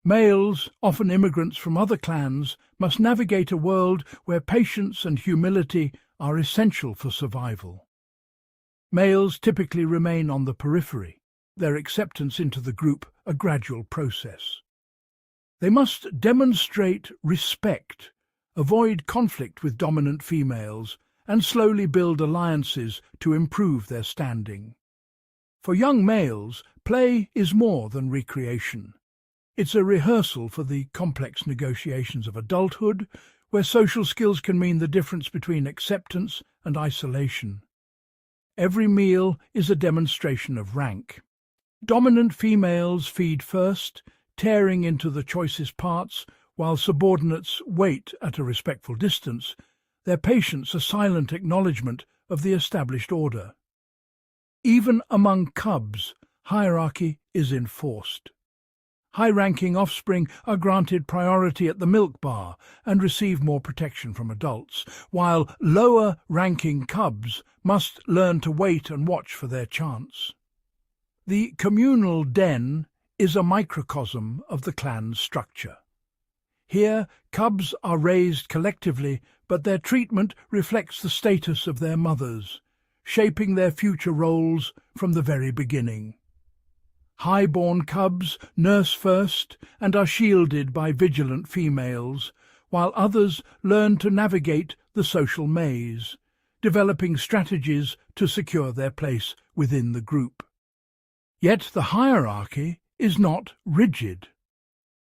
Males, often immigrants from other clans, must navigate a world where patience and humility are essential for survival. Males typically remain on the periphery, their acceptance into the group a gradual process. They must demonstrate respect, avoid conflict with dominant females, and slowly build alliances to improve their standing. For young males, play is more than recreation. It's a rehearsal for the complex negotiations of adulthood, where social skills can mean the difference between acceptance and isolation. Every meal is a demonstration of rank. Dominant females feed first, tearing into the choicest parts, while subordinates wait at a respectful distance, their patience a silent acknowledgement of the established order. Even among cubs, hierarchy is enforced. High-ranking offspring are granted priority at the milk bar and receive more protection from adults, while lower-ranking cubs must learn to wait and watch for their chance. The communal den is a microcosm of the clan's structure. Here, cubs are raised collectively, but their treatment reflects the status of their mothers, shaping their future roles from the very beginning. High-born cubs nurse first and are shielded by vigilant females, while others learn to navigate the social maze, developing strategies to secure their place within the group. Yet the hierarchy is not rigid.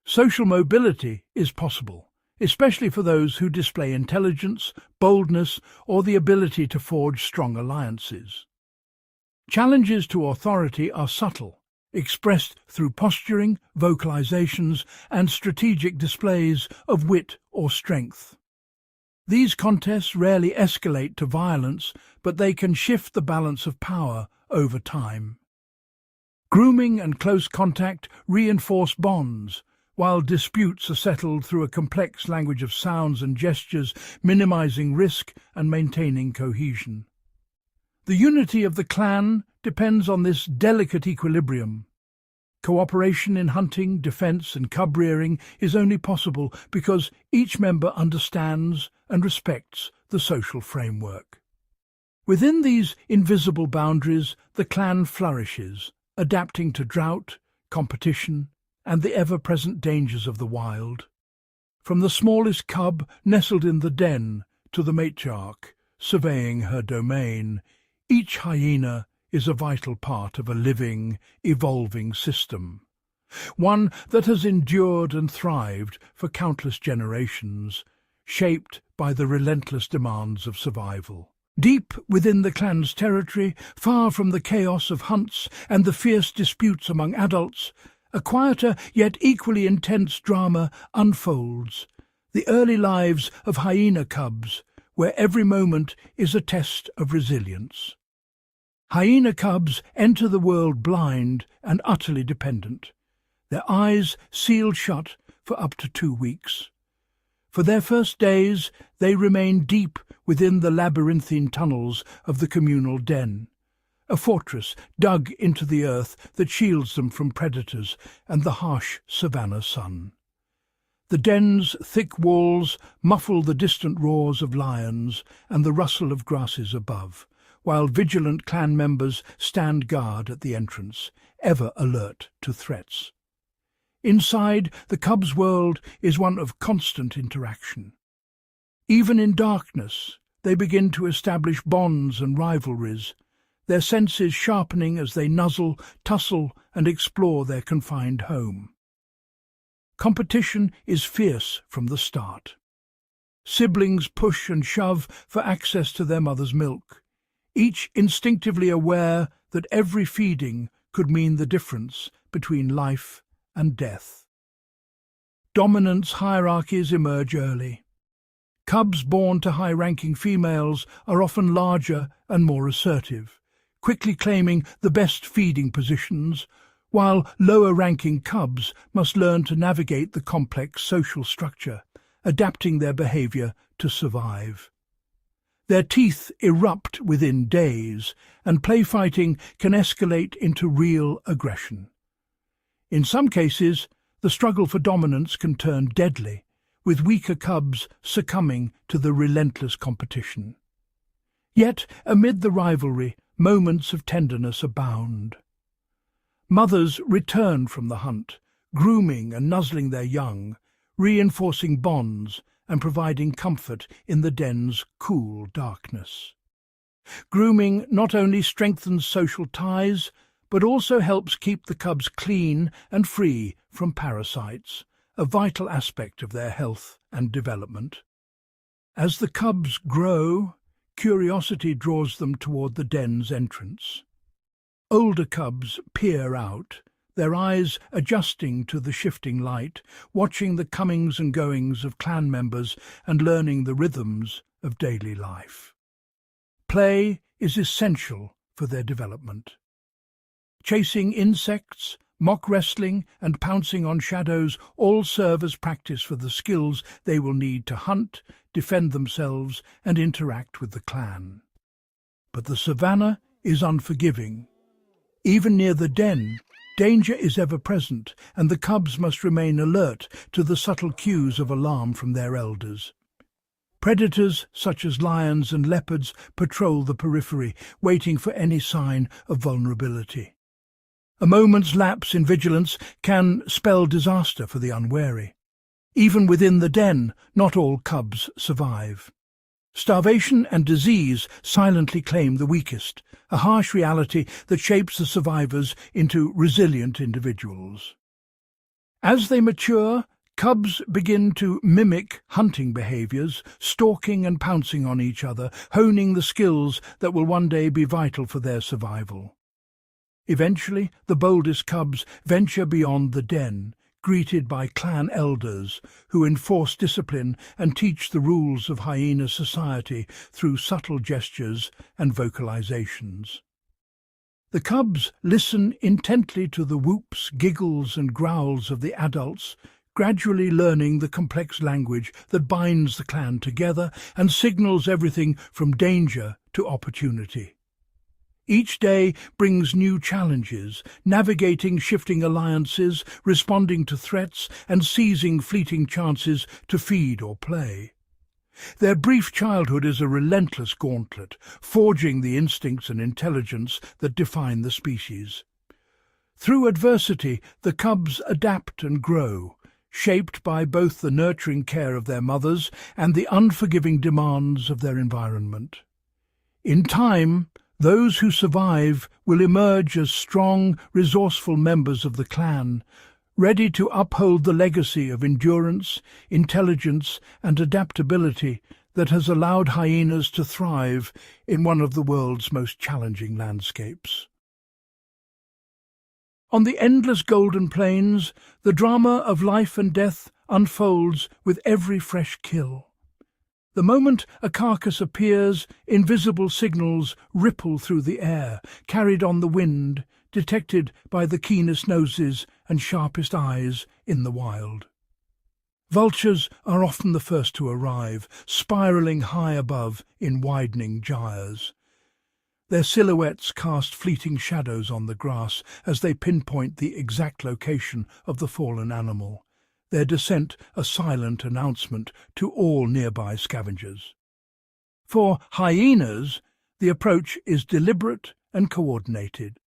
Social mobility is possible, especially for those who display intelligence, boldness, or the ability to forge strong alliances. Challenges to authority are subtle, expressed through posturing, vocalizations, and strategic displays of wit or strength. These contests rarely escalate to violence, but they can shift the balance of power over time. Grooming and close contact reinforce bonds, while disputes are settled through a complex language of sounds and gestures, minimizing risk and maintaining cohesion. The unity of the clan depends on this delicate equilibrium. Cooperation in hunting, defense, and cub rearing is only possible because each member understands and respects the social framework. Within these invisible boundaries, the clan flourishes, adapting to drought, competition, and the ever-present dangers of the wild. From the smallest cub nestled in the den to the matriarch surveying her domain, each hyena is a vital part of a living, evolving system, one that has endured and thrived for countless generations, shaped by the relentless demands of survival. Deep within the clan's territory, far from the chaos of hunts and the fierce disputes among adults, a quieter yet equally intense drama unfolds, the early lives of hyena cubs, where every moment is a test of resilience. Hyena cubs enter the world blind and utterly dependent, their eyes sealed shut for up to 2 weeks. For their first days, they remain deep within the labyrinthine tunnels of the communal den, a fortress dug into the earth that shields them from predators and the harsh Savanna sun. The den's thick walls muffle the distant roars of lions and the rustle of grasses above, while vigilant clan members stand guard at the entrance, ever alert to threats. Inside, the cub's world is one of constant interaction. Even in darkness, they begin to establish bonds and rivalries, their senses sharpening as they nuzzle, tussle, and explore their confined home. Competition is fierce from the start. Siblings push and shove for access to their mother's milk, each instinctively aware that every feeding could mean the difference between life and death. Dominance hierarchies emerge early. Cubs born to high-ranking females are often larger and more assertive, quickly claiming the best feeding positions, while lower-ranking cubs must learn to navigate the complex social structure, adapting their behavior to survive. Their teeth erupt within days, and play-fighting can escalate into real aggression. In some cases, the struggle for dominance can turn deadly, with weaker cubs succumbing to the relentless competition. Yet, amid the rivalry, moments of tenderness abound. Mothers return from the hunt, grooming and nuzzling their young, reinforcing bonds and providing comfort in the den's cool darkness. Grooming not only strengthens social ties, but also helps keep the cubs clean and free from parasites, a vital aspect of their health and development. As the cubs grow, curiosity draws them toward the den's entrance. Older cubs peer out, their eyes adjusting to the shifting light, watching the comings and goings of clan members and learning the rhythms of daily life. Play is essential for their development. Chasing insects, mock wrestling and pouncing on shadows all serve as practice for the skills they will need to hunt, defend themselves and interact with the clan. But the Savanna is unforgiving. Even near the den, danger is ever present, and the cubs must remain alert to the subtle cues of alarm from their elders. Predators such as lions and leopards patrol the periphery, waiting for any sign of vulnerability. A moment's lapse in vigilance can spell disaster for the unwary. Even within the den, not all cubs survive. Starvation and disease silently claim the weakest, a harsh reality that shapes the survivors into resilient individuals. As they mature, cubs begin to mimic hunting behaviors, stalking and pouncing on each other, honing the skills that will one day be vital for their survival. Eventually, the boldest cubs venture beyond the den, greeted by clan elders who enforce discipline and teach the rules of hyena society through subtle gestures and vocalizations. The cubs listen intently to the whoops, giggles and growls of the adults, gradually learning the complex language that binds the clan together and signals everything from danger to opportunity. Each day brings new challenges, navigating shifting alliances, responding to threats, and seizing fleeting chances to feed or play. Their brief childhood is a relentless gauntlet, forging the instincts and intelligence that define the species. Through adversity, the cubs adapt and grow, shaped by both the nurturing care of their mothers and the unforgiving demands of their environment. In time, those who survive will emerge as strong, resourceful members of the clan, ready to uphold the legacy of endurance, intelligence and adaptability that has allowed hyenas to thrive in one of the world's most challenging landscapes. On the endless golden plains, the drama of life and death unfolds with every fresh kill. The moment a carcass appears, invisible signals ripple through the air, carried on the wind, detected by the keenest noses and sharpest eyes in the wild. Vultures are often the first to arrive, spiralling high above in widening gyres. Their silhouettes cast fleeting shadows on the grass as they pinpoint the exact location of the fallen animal, their descent a silent announcement to all nearby scavengers. For hyenas, the approach is deliberate and coordinated.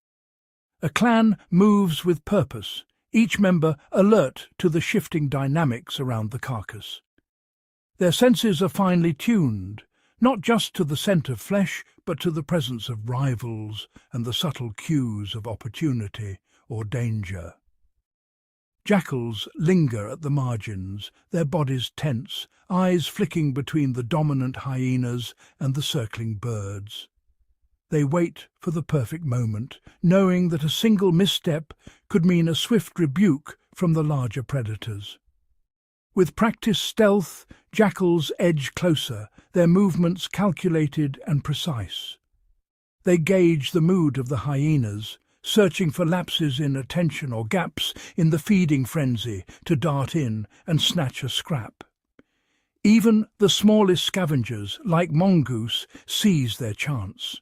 A clan moves with purpose, each member alert to the shifting dynamics around the carcass. Their senses are finely tuned, not just to the scent of flesh, but to the presence of rivals and the subtle cues of opportunity or danger. Jackals linger at the margins, their bodies tense, eyes flicking between the dominant hyenas and the circling birds. They wait for the perfect moment, knowing that a single misstep could mean a swift rebuke from the larger predators. With practiced stealth, jackals edge closer, their movements calculated and precise. They gauge the mood of the hyenas, searching for lapses in attention or gaps in the feeding frenzy to dart in and snatch a scrap. Even the smallest scavengers, like mongoose, seize their chance.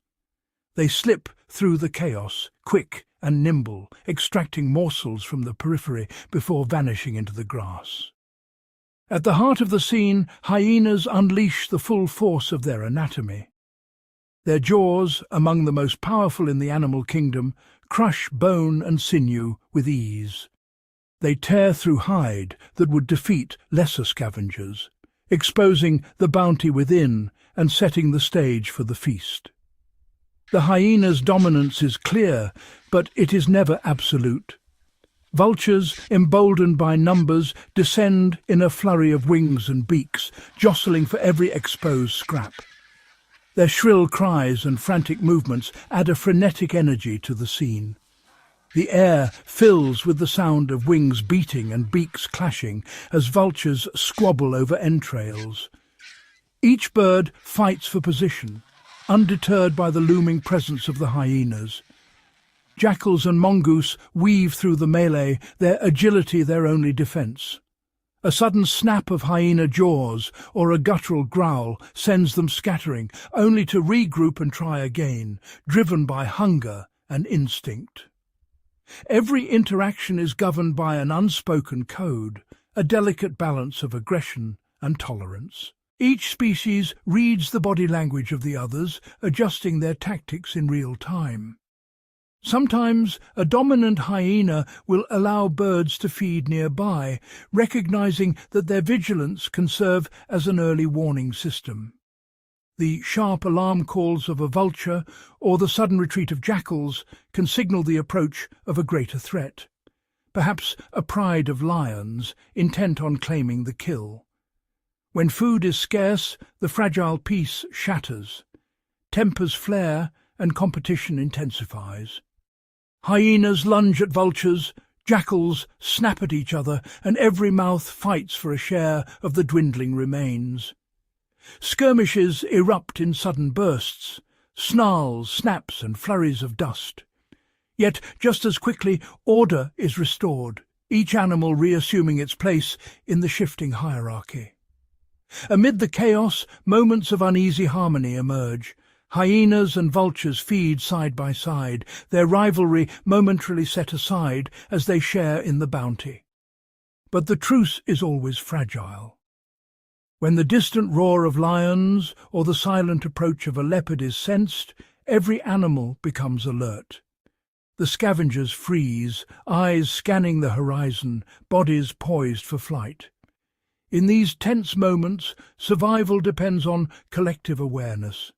They slip through the chaos, quick and nimble, extracting morsels from the periphery before vanishing into the grass. At the heart of the scene, hyenas unleash the full force of their anatomy. Their jaws, among the most powerful in the animal kingdom, crush bone and sinew with ease. They tear through hide that would defeat lesser scavengers, exposing the bounty within and setting the stage for the feast. The hyena's dominance is clear, but it is never absolute. Vultures, emboldened by numbers, descend in a flurry of wings and beaks, jostling for every exposed scrap. Their shrill cries and frantic movements add a frenetic energy to the scene. The air fills with the sound of wings beating and beaks clashing as vultures squabble over entrails. Each bird fights for position, undeterred by the looming presence of the hyenas. Jackals and mongoose weave through the melee, their agility their only defence. A sudden snap of hyena jaws or a guttural growl sends them scattering, only to regroup and try again, driven by hunger and instinct. Every interaction is governed by an unspoken code, a delicate balance of aggression and tolerance. Each species reads the body language of the others, adjusting their tactics in real time. Sometimes a dominant hyena will allow birds to feed nearby, recognizing that their vigilance can serve as an early warning system. The sharp alarm calls of a vulture or the sudden retreat of jackals can signal the approach of a greater threat, perhaps a pride of lions intent on claiming the kill. When food is scarce, the fragile peace shatters. Tempers flare and competition intensifies. Hyenas lunge at vultures, jackals snap at each other, and every mouth fights for a share of the dwindling remains. Skirmishes erupt in sudden bursts, snarls, snaps, and flurries of dust. Yet just as quickly, order is restored, each animal reassuming its place in the shifting hierarchy. Amid the chaos, moments of uneasy harmony emerge. Hyenas and vultures feed side by side, their rivalry momentarily set aside as they share in the bounty. But the truce is always fragile. When the distant roar of lions or the silent approach of a leopard is sensed, every animal becomes alert. The scavengers freeze, eyes scanning the horizon, bodies poised for flight. In these tense moments, survival depends on collective awareness.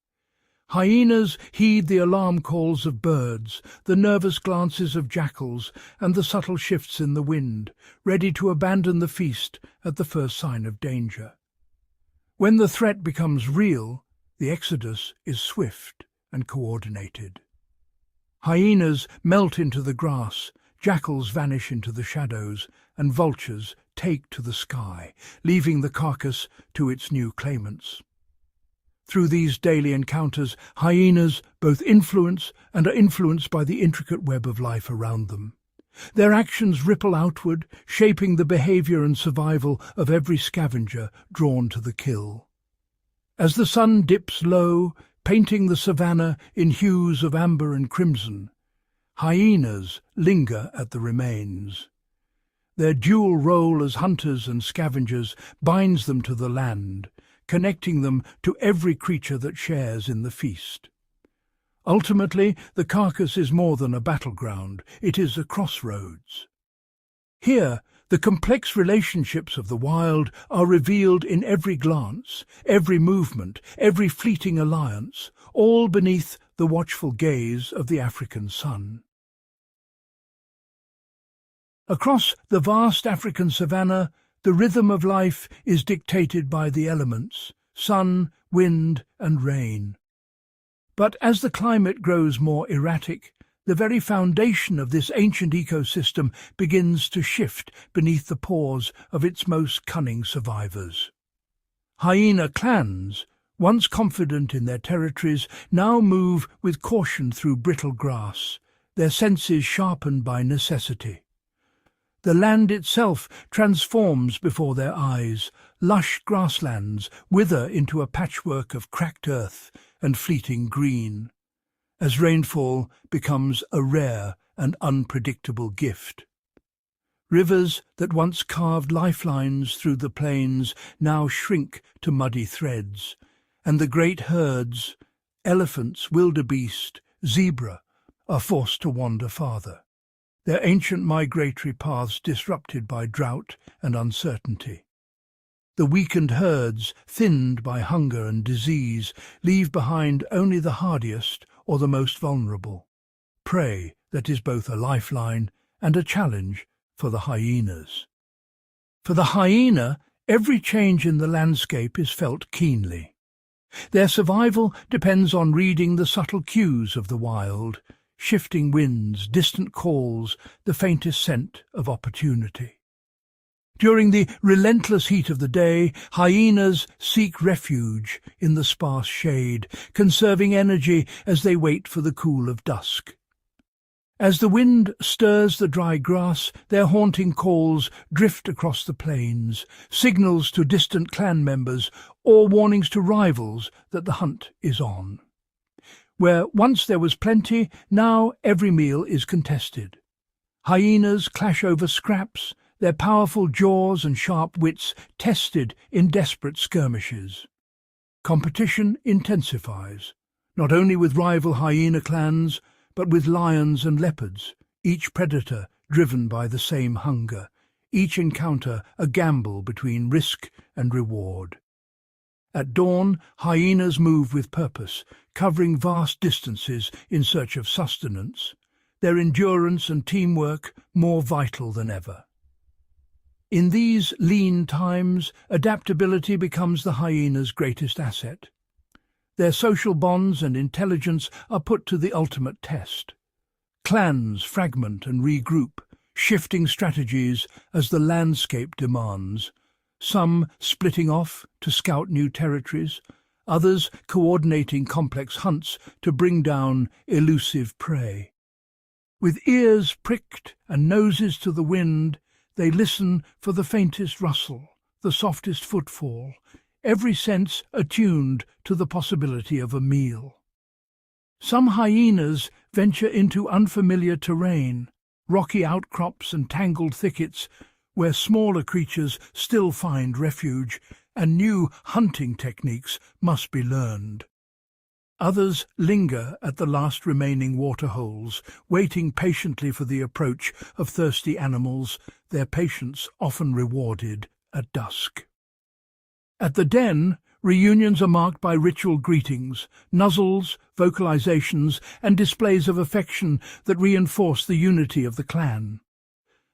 Hyenas heed the alarm calls of birds, the nervous glances of jackals, and the subtle shifts in the wind, ready to abandon the feast at the first sign of danger. When the threat becomes real, the exodus is swift and coordinated. Hyenas melt into the grass, jackals vanish into the shadows, and vultures take to the sky, leaving the carcass to its new claimants. Through these daily encounters, hyenas both influence and are influenced by the intricate web of life around them. Their actions ripple outward, shaping the behavior and survival of every scavenger drawn to the kill. As the sun dips low, painting the savanna in hues of amber and crimson, hyenas linger at the remains. Their dual role as hunters and scavengers binds them to the land, connecting them to every creature that shares in the feast. Ultimately, the carcass is more than a battleground, it is a crossroads. Here, the complex relationships of the wild are revealed in every glance, every movement, every fleeting alliance, all beneath the watchful gaze of the African sun. Across the vast African savanna, the rhythm of life is dictated by the elements, sun, wind, and rain. But as the climate grows more erratic, the very foundation of this ancient ecosystem begins to shift beneath the paws of its most cunning survivors. Hyena clans, once confident in their territories, now move with caution through brittle grass, their senses sharpened by necessity. The land itself transforms before their eyes. Lush grasslands wither into a patchwork of cracked earth and fleeting green, as rainfall becomes a rare and unpredictable gift. Rivers that once carved lifelines through the plains now shrink to muddy threads, and the great herds, elephants, wildebeest, zebra are forced to wander farther, their ancient migratory paths disrupted by drought and uncertainty. The weakened herds, thinned by hunger and disease, leave behind only the hardiest or the most vulnerable, prey that is both a lifeline and a challenge for the hyenas. For the hyena, every change in the landscape is felt keenly. Their survival depends on reading the subtle cues of the wild, shifting winds, distant calls, the faintest scent of opportunity. During the relentless heat of the day, hyenas seek refuge in the sparse shade, conserving energy as they wait for the cool of dusk. As the wind stirs the dry grass, their haunting calls drift across the plains, signals to distant clan members or warnings to rivals that the hunt is on. Where once there was plenty, now every meal is contested. Hyenas clash over scraps, their powerful jaws and sharp wits tested in desperate skirmishes. Competition intensifies, not only with rival hyena clans, but with lions and leopards, each predator driven by the same hunger, each encounter a gamble between risk and reward. At dawn, hyenas move with purpose, covering vast distances in search of sustenance, their endurance and teamwork more vital than ever. In these lean times, adaptability becomes the hyena's greatest asset. Their social bonds and intelligence are put to the ultimate test. Clans fragment and regroup, shifting strategies as the landscape demands, some splitting off to scout new territories, others coordinating complex hunts to bring down elusive prey. With ears pricked and noses to the wind, they listen for the faintest rustle, the softest footfall, every sense attuned to the possibility of a meal. Some hyenas venture into unfamiliar terrain, rocky outcrops and tangled thickets, where smaller creatures still find refuge, and new hunting techniques must be learned. Others linger at the last remaining waterholes, waiting patiently for the approach of thirsty animals, their patience often rewarded at dusk. At the den, reunions are marked by ritual greetings, nuzzles, vocalizations, and displays of affection that reinforce the unity of the clan.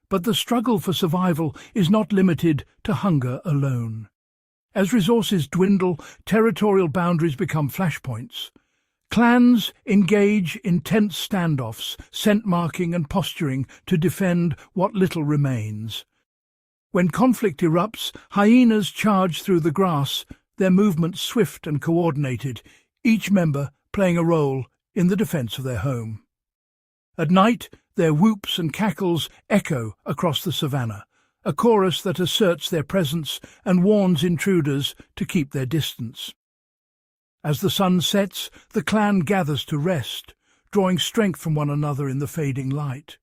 But the struggle for survival is not limited to hunger alone. As resources dwindle, territorial boundaries become flashpoints. Clans engage in tense standoffs, scent marking and posturing to defend what little remains. When conflict erupts, hyenas charge through the grass, their movements swift and coordinated, each member playing a role in the defense of their home. At night, their whoops and cackles echo across the savanna, a chorus that asserts their presence and warns intruders to keep their distance. As the sun sets, the clan gathers to rest, drawing strength from one another in the fading light.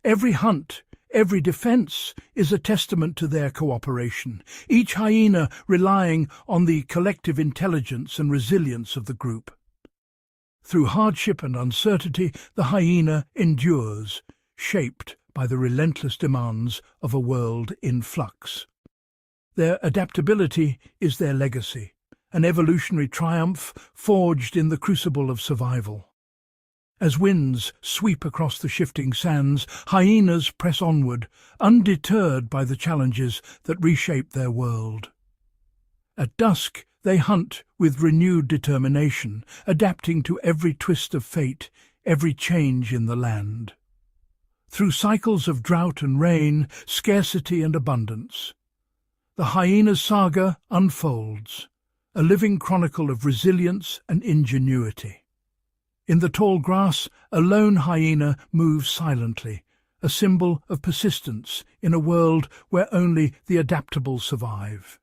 Every hunt, every defense is a testament to their cooperation, each hyena relying on the collective intelligence and resilience of the group. Through hardship and uncertainty, the hyena endures, shaped by the relentless demands of a world in flux. Their adaptability is their legacy, an evolutionary triumph forged in the crucible of survival. As winds sweep across the shifting sands, hyenas press onward, undeterred by the challenges that reshape their world. At dusk, they hunt with renewed determination, adapting to every twist of fate, every change in the land. Through cycles of drought and rain, scarcity and abundance, the hyena's saga unfolds, a living chronicle of resilience and ingenuity. In the tall grass, a lone hyena moves silently, a symbol of persistence in a world where only the adaptable survive.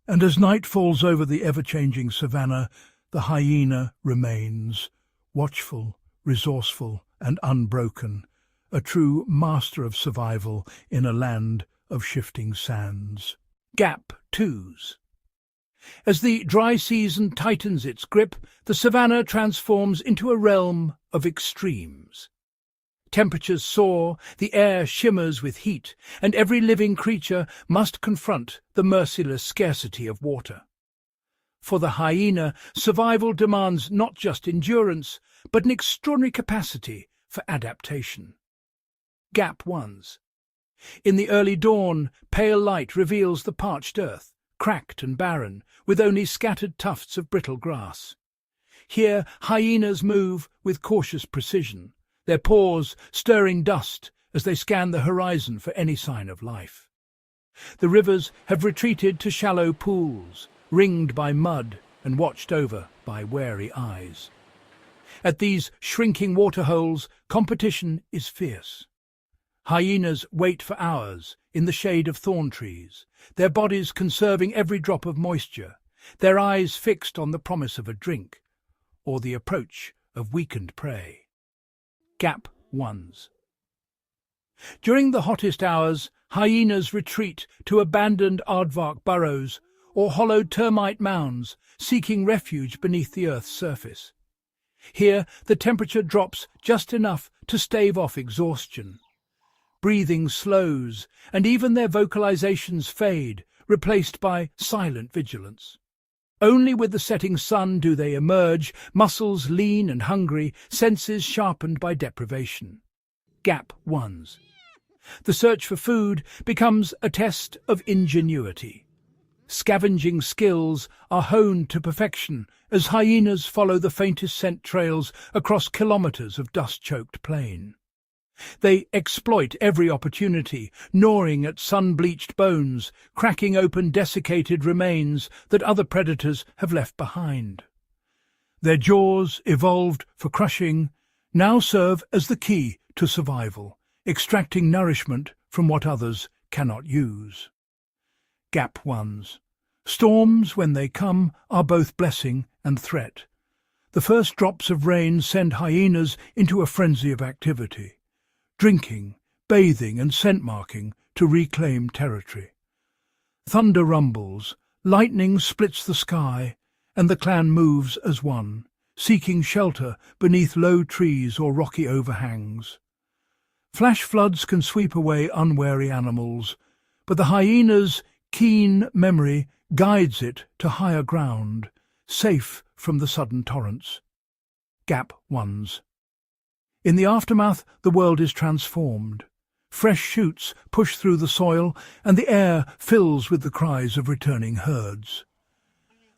And as night falls over the ever-changing savanna, the hyena remains, watchful, resourceful, and unbroken, a true master of survival in a land of shifting sands. Gap 2s. As the dry season tightens its grip, the savanna transforms into a realm of extremes. Temperatures soar, the air shimmers with heat, and every living creature must confront the merciless scarcity of water. For the hyena, survival demands not just endurance, but an extraordinary capacity for adaptation. Gap 1s. In the early dawn, pale light reveals the parched earth, cracked and barren, with only scattered tufts of brittle grass. Here hyenas move with cautious precision, their paws stirring dust as they scan the horizon for any sign of life. The rivers have retreated to shallow pools, ringed by mud and watched over by wary eyes. At these shrinking waterholes, competition is fierce. Hyenas wait for hours in the shade of thorn trees, their bodies conserving every drop of moisture, their eyes fixed on the promise of a drink or the approach of weakened prey. Gap 1s. During the hottest hours, hyenas retreat to abandoned aardvark burrows or hollowed termite mounds, seeking refuge beneath the earth's surface. Here, the temperature drops just enough to stave off exhaustion. Breathing slows, and even their vocalizations fade, replaced by silent vigilance. Only with the setting sun do they emerge, muscles lean and hungry, senses sharpened by deprivation. Gap 1s. The search for food becomes a test of ingenuity. Scavenging skills are honed to perfection as hyenas follow the faintest scent trails across kilometers of dust-choked plain. They exploit every opportunity, gnawing at sun-bleached bones, cracking open desiccated remains that other predators have left behind. Their jaws, evolved for crushing, now serve as the key to survival, extracting nourishment from what others cannot use. Gap 1s. Storms, when they come, are both blessing and threat. The first drops of rain send hyenas into a frenzy of activity, drinking, bathing and scent-marking to reclaim territory. Thunder rumbles, lightning splits the sky, and the clan moves as one, seeking shelter beneath low trees or rocky overhangs. Flash floods can sweep away unwary animals, but the hyena's keen memory guides it to higher ground, safe from the sudden torrents. Gap 1s. In the aftermath, the world is transformed. Fresh shoots push through the soil, and the air fills with the cries of returning herds.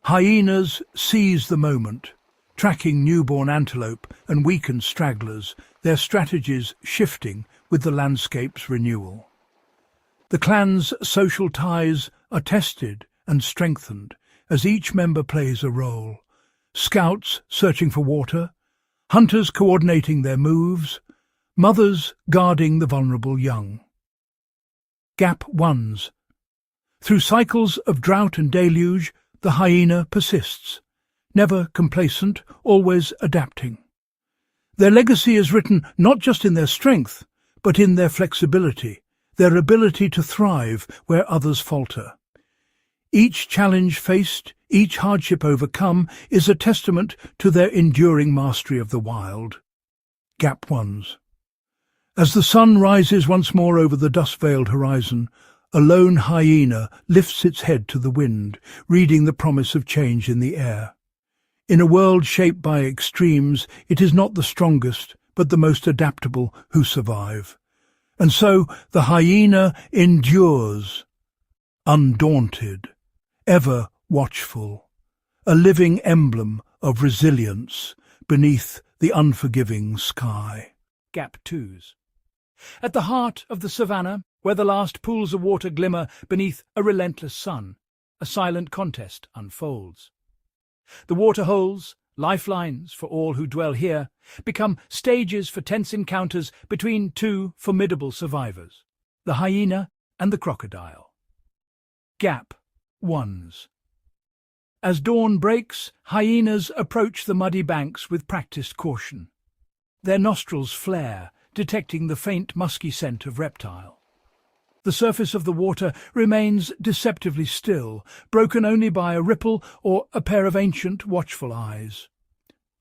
Hyenas seize the moment, tracking newborn antelope and weakened stragglers, their strategies shifting with the landscape's renewal. The clan's social ties are tested and strengthened as each member plays a role. Scouts searching for water, hunters coordinating their moves, mothers guarding the vulnerable young. Gap 1s. Through cycles of drought and deluge, the hyena persists, never complacent, always adapting. Their legacy is written not just in their strength, but in their flexibility, their ability to thrive where others falter. Each challenge faced, each hardship overcome, is a testament to their enduring mastery of the wild. Gap 1s. As the sun rises once more over the dust-veiled horizon, a lone hyena lifts its head to the wind, reading the promise of change in the air. In a world shaped by extremes, it is not the strongest, but the most adaptable who survive. And so the hyena endures, undaunted, ever watchful, a living emblem of resilience beneath the unforgiving sky. Gap 2s. At the heart of the savanna, where the last pools of water glimmer beneath a relentless sun, a silent contest unfolds. The waterholes, lifelines for all who dwell here, become stages for tense encounters between two formidable survivors, the hyena and the crocodile. Gap 1s. As dawn breaks, hyenas approach the muddy banks with practiced caution. Their nostrils flare, detecting the faint musky scent of reptile. The surface of the water remains deceptively still, broken only by a ripple or a pair of ancient, watchful eyes.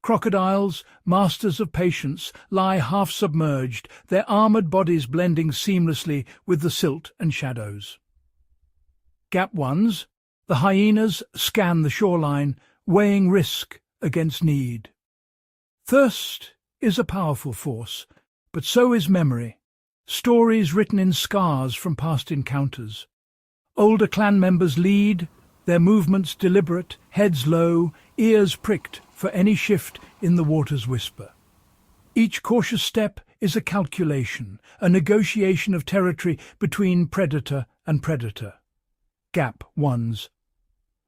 Crocodiles, masters of patience, lie half-submerged, their armoured bodies blending seamlessly with the silt and shadows. Gap ones, the hyenas, scan the shoreline, weighing risk against need. Thirst is a powerful force, but so is memory, stories written in scars from past encounters. Older clan members lead, their movements deliberate, heads low, ears pricked for any shift in the water's whisper. Each cautious step is a calculation, a negotiation of territory between predator and predator. Gap ones.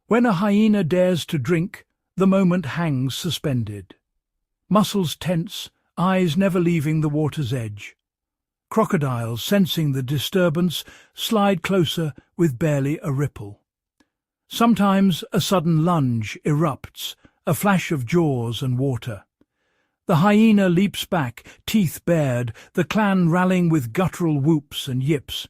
When a hyena dares to drink, the moment hangs suspended. Muscles tense, eyes never leaving the water's edge. Crocodiles, sensing the disturbance, slide closer with barely a ripple. Sometimes a sudden lunge erupts, a flash of jaws and water. The hyena leaps back, teeth bared, the clan rallying with guttural whoops and yips.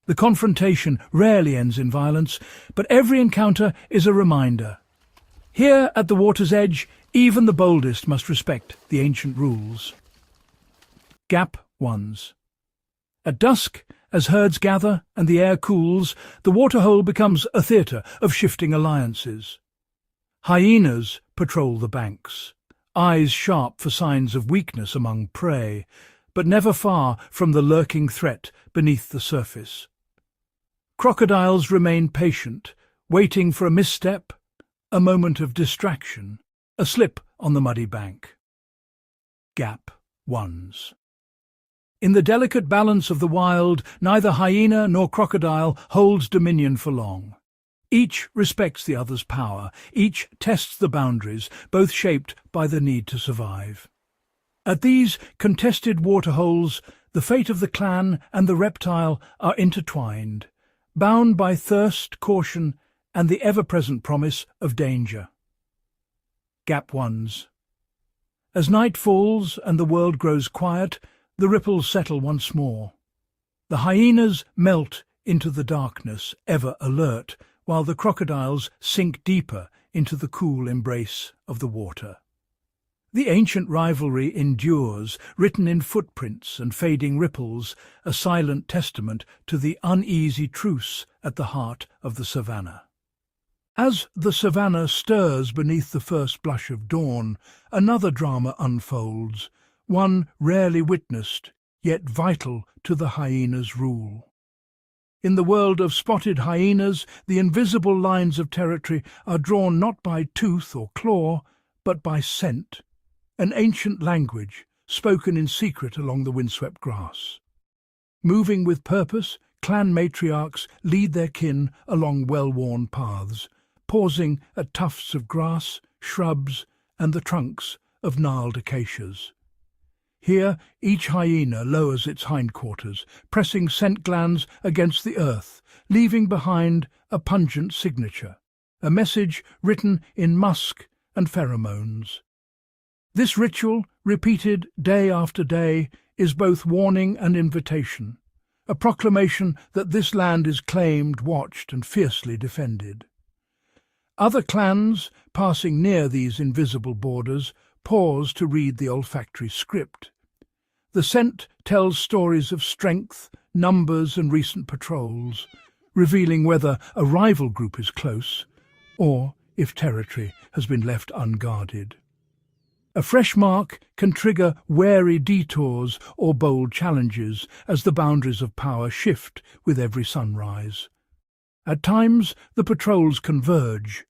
The confrontation rarely ends in violence, but every encounter is a reminder. Here at the water's edge, even the boldest must respect the ancient rules. Gap ones. At dusk, as herds gather and the air cools, the waterhole becomes a theatre of shifting alliances. Hyenas patrol the banks, eyes sharp for signs of weakness among prey, but never far from the lurking threat beneath the surface. Crocodiles remain patient, waiting for a misstep, a moment of distraction, a slip on the muddy bank. Gap ones. In the delicate balance of the wild, neither hyena nor crocodile holds dominion for long. Each respects the other's power, each tests the boundaries, both shaped by the need to survive. At these contested waterholes, the fate of the clan and the reptile are intertwined, bound by thirst, caution, and the ever-present promise of danger. Gap ones. As night falls and the world grows quiet, the ripples settle once more. The hyenas melt into the darkness, ever alert, while the crocodiles sink deeper into the cool embrace of the water. The ancient rivalry endures, written in footprints and fading ripples, a silent testament to the uneasy truce at the heart of the Savanna. As the Savanna stirs beneath the first blush of dawn, another drama unfolds, one rarely witnessed, yet vital to the hyena's rule. In the world of spotted hyenas, the invisible lines of territory are drawn not by tooth or claw, but by scent, an ancient language spoken in secret along the windswept grass. Moving with purpose, clan matriarchs lead their kin along well-worn paths, pausing at tufts of grass, shrubs, and the trunks of gnarled acacias. Here, each hyena lowers its hindquarters, pressing scent glands against the earth, leaving behind a pungent signature, a message written in musk and pheromones. This ritual, repeated day after day, is both warning and invitation, a proclamation that this land is claimed, watched, and fiercely defended. Other clans, passing near these invisible borders, pause to read the olfactory script. The scent tells stories of strength, numbers, and recent patrols, revealing whether a rival group is close or if territory has been left unguarded. A fresh mark can trigger wary detours or bold challenges as the boundaries of power shift with every sunrise. At times, the patrols converge,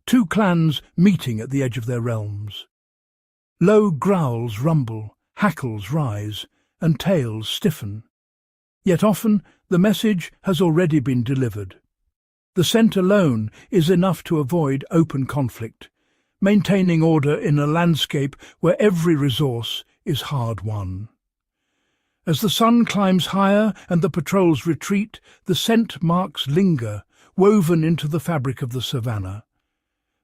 two clans meeting at the edge of their realms. Low growls rumble, hackles rise, and tails stiffen. Yet often the message has already been delivered. The scent alone is enough to avoid open conflict, maintaining order in a landscape where every resource is hard-won. As the sun climbs higher and the patrols retreat, the scent marks linger, woven into the fabric of the Savanna.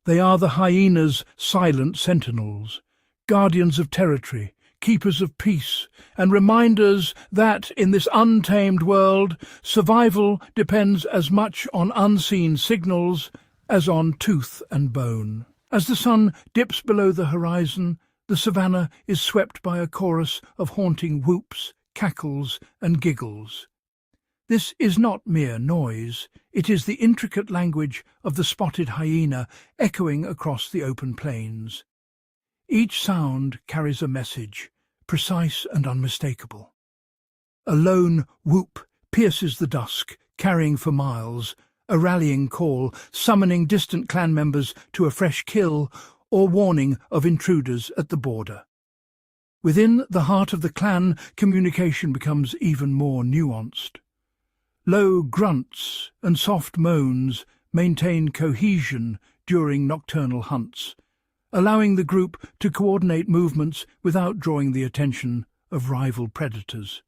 They are the hyenas' silent sentinels, guardians of territory, keepers of peace, and reminders that, in this untamed world, survival depends as much on unseen signals as on tooth and bone. As the sun dips below the horizon, the savannah is swept by a chorus of haunting whoops, cackles, and giggles. This is not mere noise, it is the intricate language of the spotted hyena echoing across the open plains. Each sound carries a message, precise and unmistakable. A lone whoop pierces the dusk, carrying for miles, a rallying call, summoning distant clan members to a fresh kill or warning of intruders at the border. Within the heart of the clan, communication becomes even more nuanced. Low grunts and soft moans maintain cohesion during nocturnal hunts, allowing the group to coordinate movements without drawing the attention of rival predators.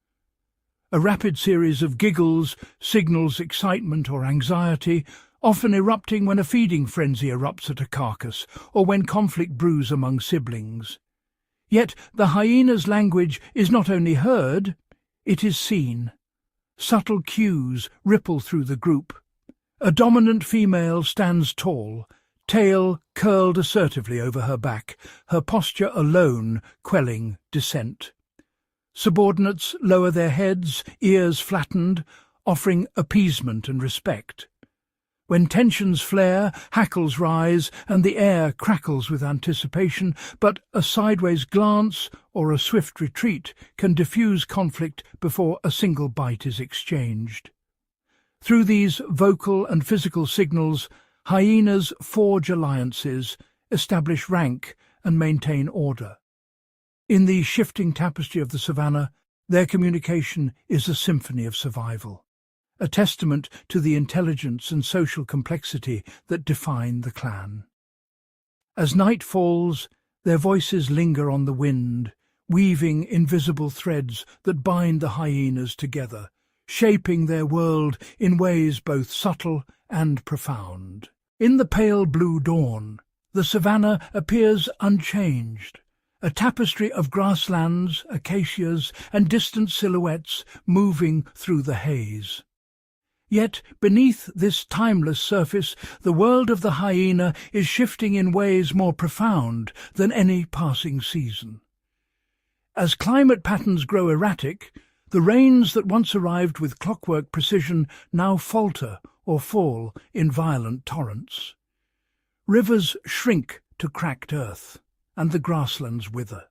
A rapid series of giggles signals excitement or anxiety, often erupting when a feeding frenzy erupts at a carcass or when conflict brews among siblings. Yet the hyena's language is not only heard, it is seen. Subtle cues ripple through the group. A dominant female stands tall, tail curled assertively over her back, her posture alone quelling dissent. Subordinates lower their heads, ears flattened, offering appeasement and respect. When tensions flare, hackles rise, and the air crackles with anticipation, but a sideways glance or a swift retreat can diffuse conflict before a single bite is exchanged. Through these vocal and physical signals, hyenas forge alliances, establish rank, and maintain order. In the shifting tapestry of the savannah, their communication is a symphony of survival, a testament to the intelligence and social complexity that define the clan. As night falls, their voices linger on the wind, weaving invisible threads that bind the hyenas together, shaping their world in ways both subtle and profound. In the pale blue dawn, the savannah appears unchanged, a tapestry of grasslands, acacias, and distant silhouettes moving through the haze. Yet beneath this timeless surface, the world of the hyena is shifting in ways more profound than any passing season. As climate patterns grow erratic, the rains that once arrived with clockwork precision now falter or fall in violent torrents. Rivers shrink to cracked earth, and the grasslands wither.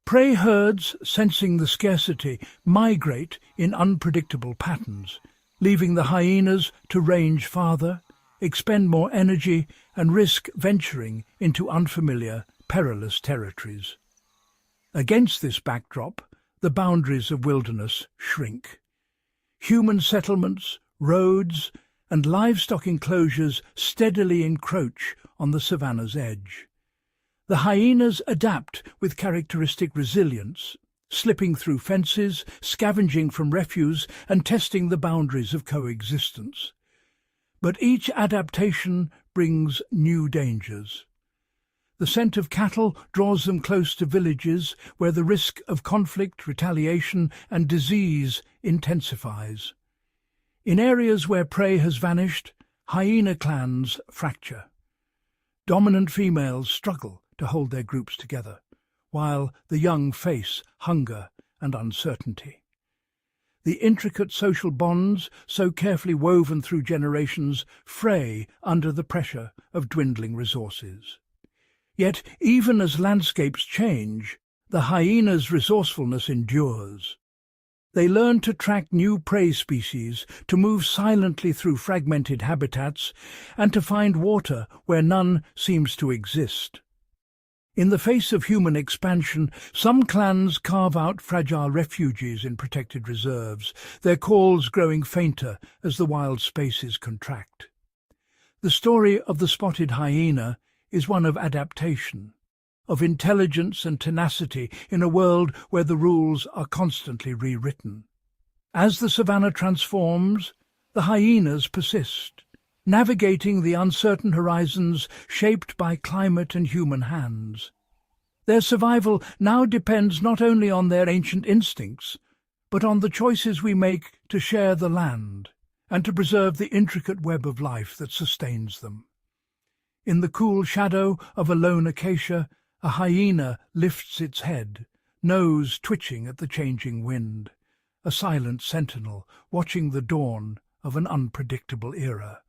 Prey herds, sensing the scarcity, migrate in unpredictable patterns, leaving the hyenas to range farther, expend more energy, and risk venturing into unfamiliar, perilous territories. Against this backdrop, the boundaries of wilderness shrink. Human settlements, roads, and livestock enclosures steadily encroach on the savannah's edge. The hyenas adapt with characteristic resilience, slipping through fences, scavenging from refuse, and testing the boundaries of coexistence. But each adaptation brings new dangers. The scent of cattle draws them close to villages where the risk of conflict, retaliation, and disease intensifies. In areas where prey has vanished, hyena clans fracture. Dominant females struggle to hold their groups together, while the young face hunger and uncertainty. The intricate social bonds, so carefully woven through generations, fray under the pressure of dwindling resources. Yet, even as landscapes change, the hyena's resourcefulness endures. They learn to track new prey species, to move silently through fragmented habitats, and to find water where none seems to exist. In the face of human expansion, some clans carve out fragile refuges in protected reserves, their calls growing fainter as the wild spaces contract. The story of the spotted hyena is one of adaptation, of intelligence and tenacity in a world where the rules are constantly rewritten. As the savannah transforms, the hyenas persist, navigating the uncertain horizons shaped by climate and human hands. Their survival now depends not only on their ancient instincts, but on the choices we make to share the land and to preserve the intricate web of life that sustains them. In the cool shadow of a lone acacia, a hyena lifts its head, nose twitching at the changing wind, a silent sentinel watching the dawn of an unpredictable era.